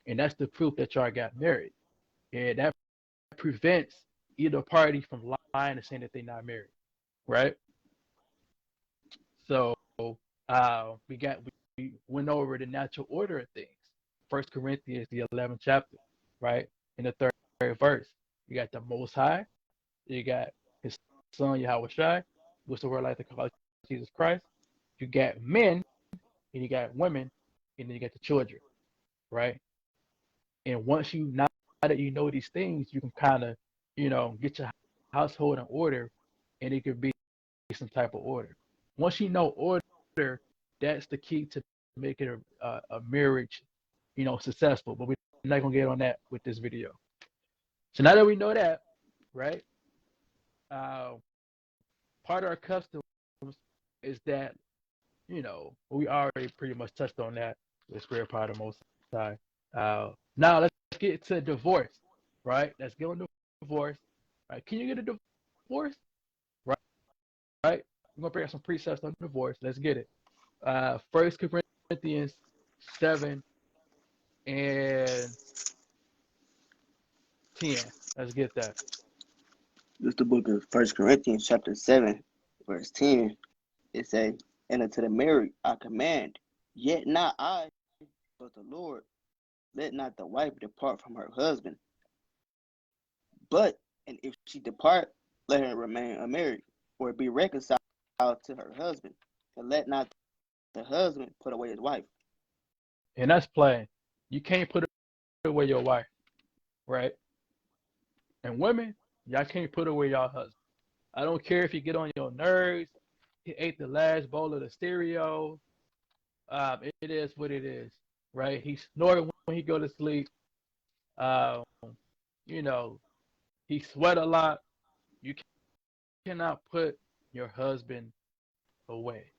And that's the proof that y'all got married. And that prevents either party from lying and saying that they're not married, right? So we went over the natural order of things. First Corinthians, the 11th chapter, right? In the third verse, you got the Most High, you got His Son Yahweh Shai, which the word like to call Jesus Christ. You got men, and you got women, and then you got the children, right? And once now that you know these things, you can kind of, get your household in order, and it could be some type of order. Once you know order, that's the key to making a marriage, successful. But we're not gonna get on that with this video. So now that we know that, right? Uh, Part of our customs is that, we already pretty much touched on that. The spirit part of Most High. Now let's get to divorce, right? Let's get on divorce. Right? Can you get a divorce? Right? Right? I'm gonna bring up some precepts on divorce. Let's get it. First Corinthians 7 and 10. Let's get that. This is the book of First Corinthians, chapter 7, verse 10. It says, "And unto the married I command, yet not I, but the Lord, let not the wife depart from her husband. But, and if she depart, let her remain unmarried, or be reconciled to her husband. And let not the husband put away his wife." And that's plain. You can't put away your wife, right? And women, y'all can't put away your husband. I don't care if you get on your nerves. He ate the last bowl of the stereo. It is what it is, right? He snored when he go to sleep. Um, you know, he sweat a lot. You cannot put your husband away.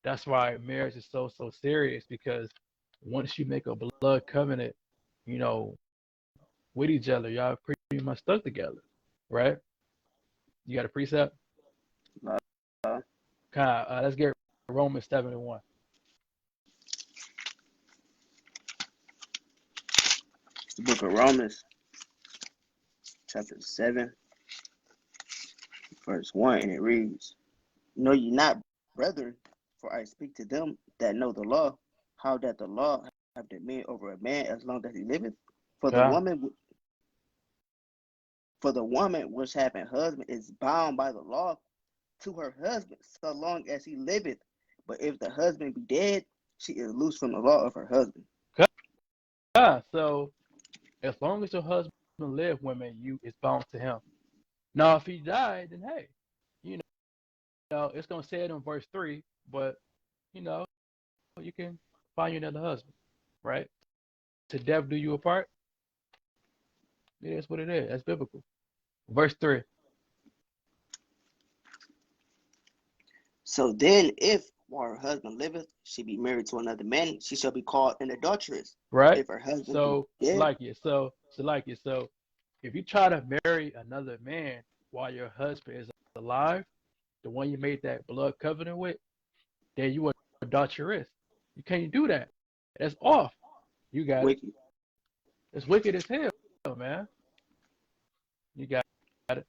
That's why marriage is so serious, because once you make a blood covenant, you know, with each other. Y'all pretty much stuck together, right? You got a precept? Uh, Let's get Romans 7:1. it's the book of Romans, chapter 7, verse 1, and it reads, "Know ye not, brethren, for I speak to them that know the law, how that the law have dominion over a man as long as he liveth? For the Okay. woman, for the woman which hath a husband is bound by the law to her husband so long as he liveth. But if the husband be dead, she is loose from the law of her husband." So as long as your husband live, women, you is bound to him. Now, if he died, then hey, you it's gonna say it in verse 3, but you know, you can find you another husband, right? To death do you apart. It is what it is. That's biblical. Verse 3. So then, if while her husband liveth, she be married to another man, she shall be called an adulteress. But Right? if her husband be So dead, so if you try to marry another man while your husband is alive, the one you made that blood covenant with, then you are adulteress. You can't do that. That's off. You got it. wicked. It's wicked as hell, man. You got it.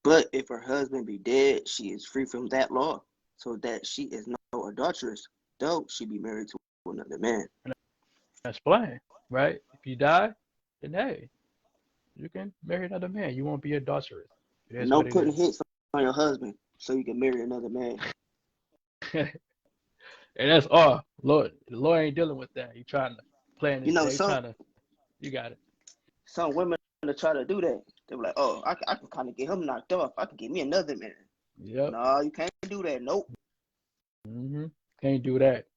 But if her husband be dead, she is free from that law, so that she is no adulteress, though she be married to another man. And that's plain, right? If you die, then hey, you can marry another man. You won't be adulteress. It is No what it putting is. hits on your husband so you can marry another man. And that's all. Lord, the Lord ain't dealing with that. He trying to plan You this know, day. You got it. some women that try to do that, they were like, "Oh, I can kind of get him knocked off. I can get me another man." Yep. No, you can't do that. Nope. Can't do that.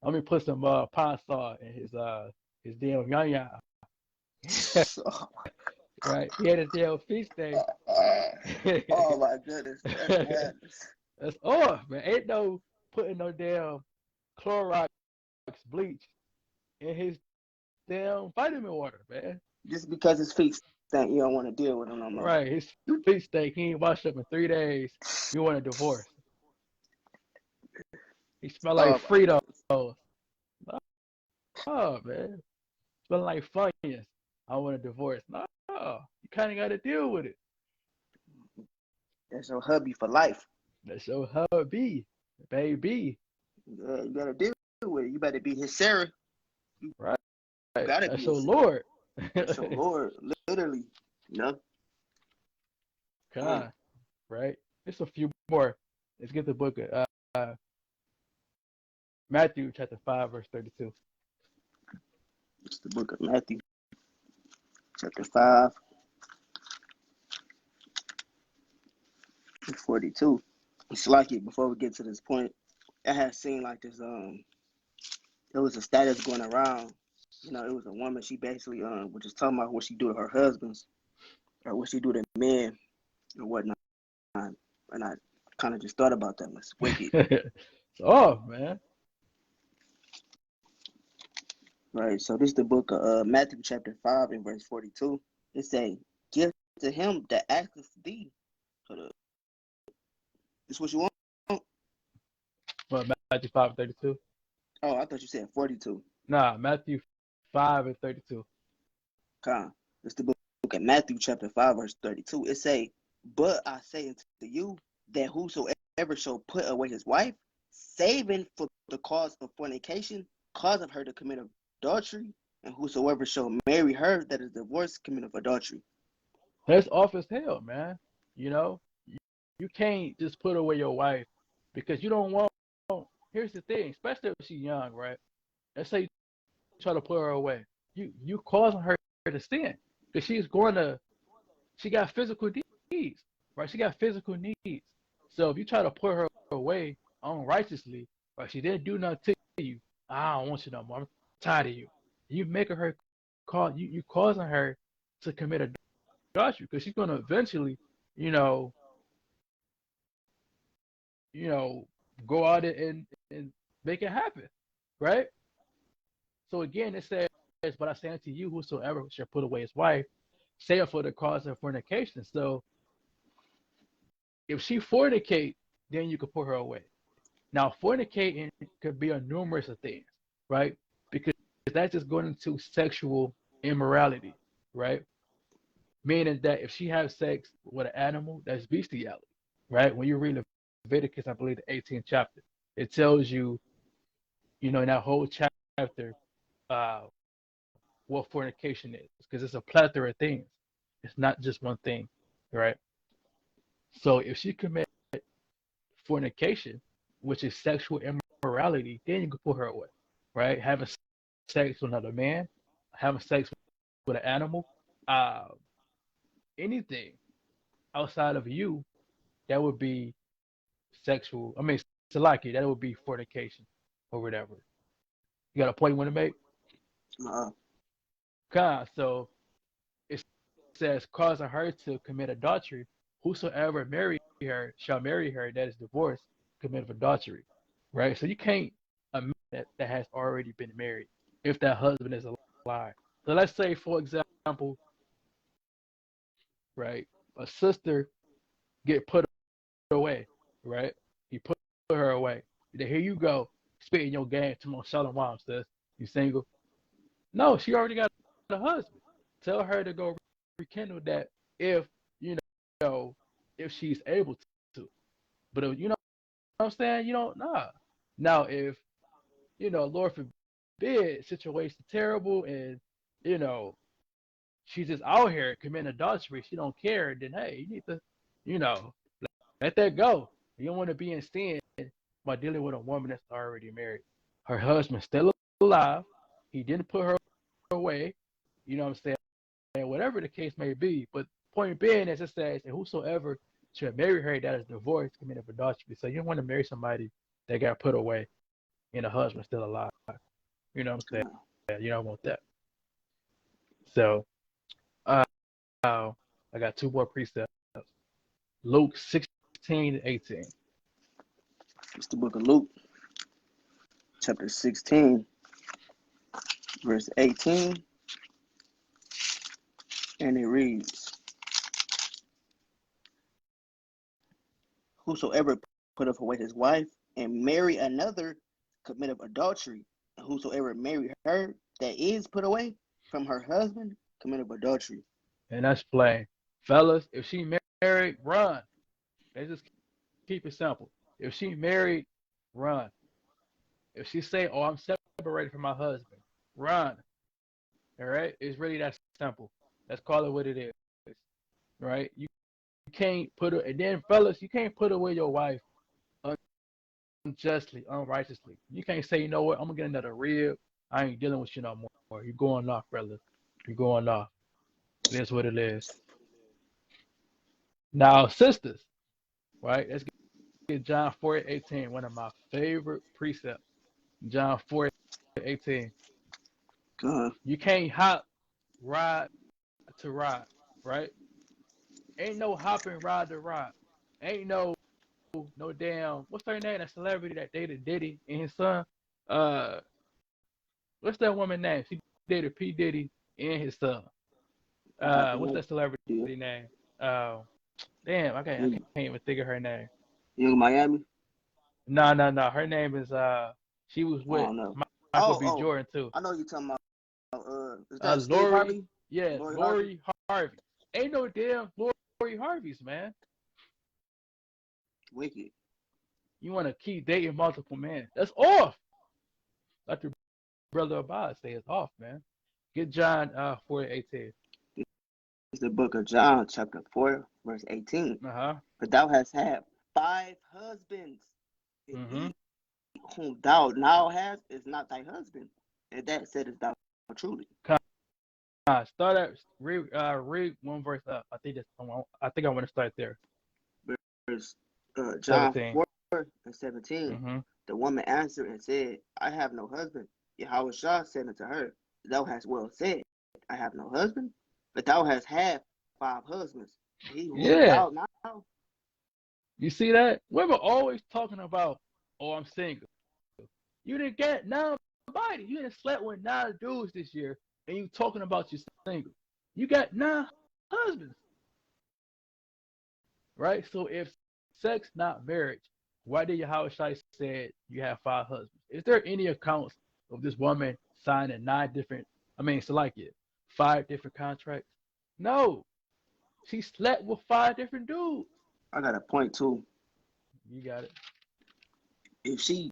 Let me put some pine saw in his damn yaya. Right? He had his damn feast day. Oh my goodness, that's madness. That's off, man. Ain't no putting no damn Clorox bleach in his damn vitamin water, man. Just because his feet stink, you don't want to deal with him no more. Right. His feet stink. He ain't washed up in 3 days. You want a divorce. He smell like Oh my Fritos. goodness. Oh, man. Smell like Funyuns. I want a divorce. No. You kind of got to deal with it. That's your hubby for life. That's your hubby, baby. Yeah, you gotta deal with it. You better be his Sarah. You Right. gotta That's be your his Sarah. Lord. That's your Lord, literally. You know? God, right? Just a few more. Let's get the book of Matthew chapter 5, verse 32. It's the book of Matthew, chapter 5, verse 42. It's like it before we get to this point. I had seen like this it was a status going around. You know, it was a woman, she basically was just talking about what she do to her husbands or what she do to men or whatnot. And I kind of just thought about that. It's wicked. Oh, man. Right. So this is the book of Matthew chapter 5 and verse 42. It say, "Give to him that asketh thee." Hold up. This what you want? What, Matthew 5 and 32? Oh, I thought you said 42. Nah, Matthew 5 and 32. Come. It's the book of Matthew chapter 5 verse 32. It say, "But I say unto you that whosoever shall put away his wife, saving for the cause of fornication, causeth her to commit adultery, and whosoever shall marry her that is divorced committeth adultery." That's off as hell, man. You know, you can't just put away your wife because you don't want. Here's the thing, especially if she's young, right? Let's say you try to put her away. You causing her to sin because she got physical needs, right? She got physical needs. So if you try to put her away unrighteously, right? She didn't do nothing to you. I don't want you no more. I'm tired of you. You making her you causing her to commit adultery because she's gonna eventually, you know, you know, go out and make it happen, right? So again, it says but I say unto you, whosoever shall put away his wife, say for the cause of fornication. So if she fornicate, then you could put her away. Now, fornicating could be a numerous of things, right? Because that's just going into sexual immorality, right? Meaning that if she has sex with an animal, that's bestiality, right? When you read Leviticus, I believe the 18th chapter, it tells you, in that whole chapter, uh, what fornication is, because it's a plethora of things. It's not just one thing, right? So if she commit fornication, which is sexual immorality, then you can put her away, right? Having sex with another man, having sex with an animal, uh, anything outside of you, that would be sexual. I mean, Salaki, that would be fornication or whatever. You got a point you want to make? Uh, So it says, causing her to commit adultery, whosoever marry her shall marry her that is divorced, commit adultery, right? So you can't admit that has already been married if that husband is alive. So let's say, for example, right, a sister get put away, right? You put her away. Then here you go, spitting your game to my Shalom, sis. You single? No, she already got a husband. Tell her to go rekindle that if you know if she's able to. But if, you know what I'm saying, nah. Now if Lord forbid, situation terrible and you know she's just out here committing adultery, she don't care, then hey, you need to, you know, let that go. You don't want to be in sin by dealing with a woman that's already married. Her husband's still alive. He didn't put her away. You know what I'm saying? And whatever the case may be. But point being, as it says, and whosoever shall marry her that is divorced committed adultery. So you don't want to marry somebody that got put away and the husband's still alive. You know what I'm saying? You don't want that. So I got two more precepts. Luke 16 and 18. it's the book of Luke, chapter 16, verse 18. And it reads, whosoever putteth away his wife and marry another committeth adultery. And whosoever marry her that is put away from her husband committeth adultery. And that's plain. Fellas, if she married, run. Let's just keep it simple. If she married, run. If she say, oh, I'm separated from my husband, run. All right? It's really that simple. Let's call it what it is. Right? You can't put her, and then fellas, you can't put away your wife unjustly, unrighteously. You can't say, you know what, I'm gonna get another rib. I ain't dealing with you no more. You're going off, brother. You're going off. It is what it is. Now, sisters, right? Let's get John 4:18, one of my favorite precepts. John 4:18. You can't hop ride to ride, right? Ain't no hopping ride to ride. Ain't no damn what's her name? That celebrity that dated Diddy and his son. Uh, what's that woman name? She dated P Diddy and his son. What's that celebrity name? Damn, I can't even think of her name. Young Miami? No. Her name is she was with Michael B. Jordan too. I know you're talking about is that Lori Harvey? Yeah, Lori Harvey. Ain't no damn Lori Harveys, man. Wicked. You want to keep dating multiple men. That's off. Like your brother Abbas say, it's off, man. Get John 4:18. It's the book of John, chapter 4, verse 18. Uh-huh. But thou hast had 5 husbands, and he whom thou now hast is not thy husband. And that saidest thou truly. Start at read one verse up. I think I want to start there. Verse John 17. 4 and 17. Mm-hmm. The woman answered and said, I have no husband. Yahweh said unto her, thou hast well said, I have no husband, but thou hast had 5 husbands. He who thou now. You see that? Women always talking about, oh, I'm single. You didn't get nobody. You didn't slept with 9 dudes this year. and you talking about you single. You got 9 husbands, right? So if sex not marriage, why did Yahweh Shai said you have 5 husbands? Is there any accounts of this woman signing 9 different, Salakia, 5 different contracts? No. She slept with 5 different dudes. I got a point too. You got it. If she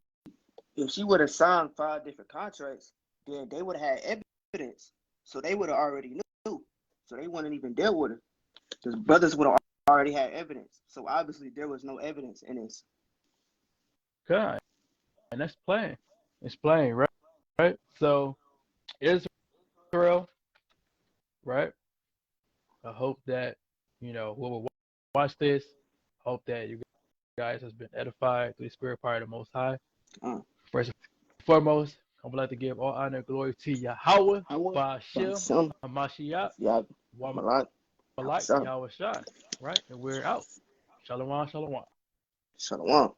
would have signed 5 different contracts, then they would have had evidence. So they would have already knew. So they wouldn't even deal with her. Because brothers would have already had evidence. So obviously there was no evidence in this. God. And that's plain. It's plain, right? Right? So Israel, right? I hope that, whoever watch this, hope that you guys has been edified through the spirit power of the Most High. First and foremost, I would like to give all honor and glory to Yahweh, Ba'ashem, Hamashiach, Malak, Yahweh Shai, right? And we're out. Shalom, shalom. Shalom.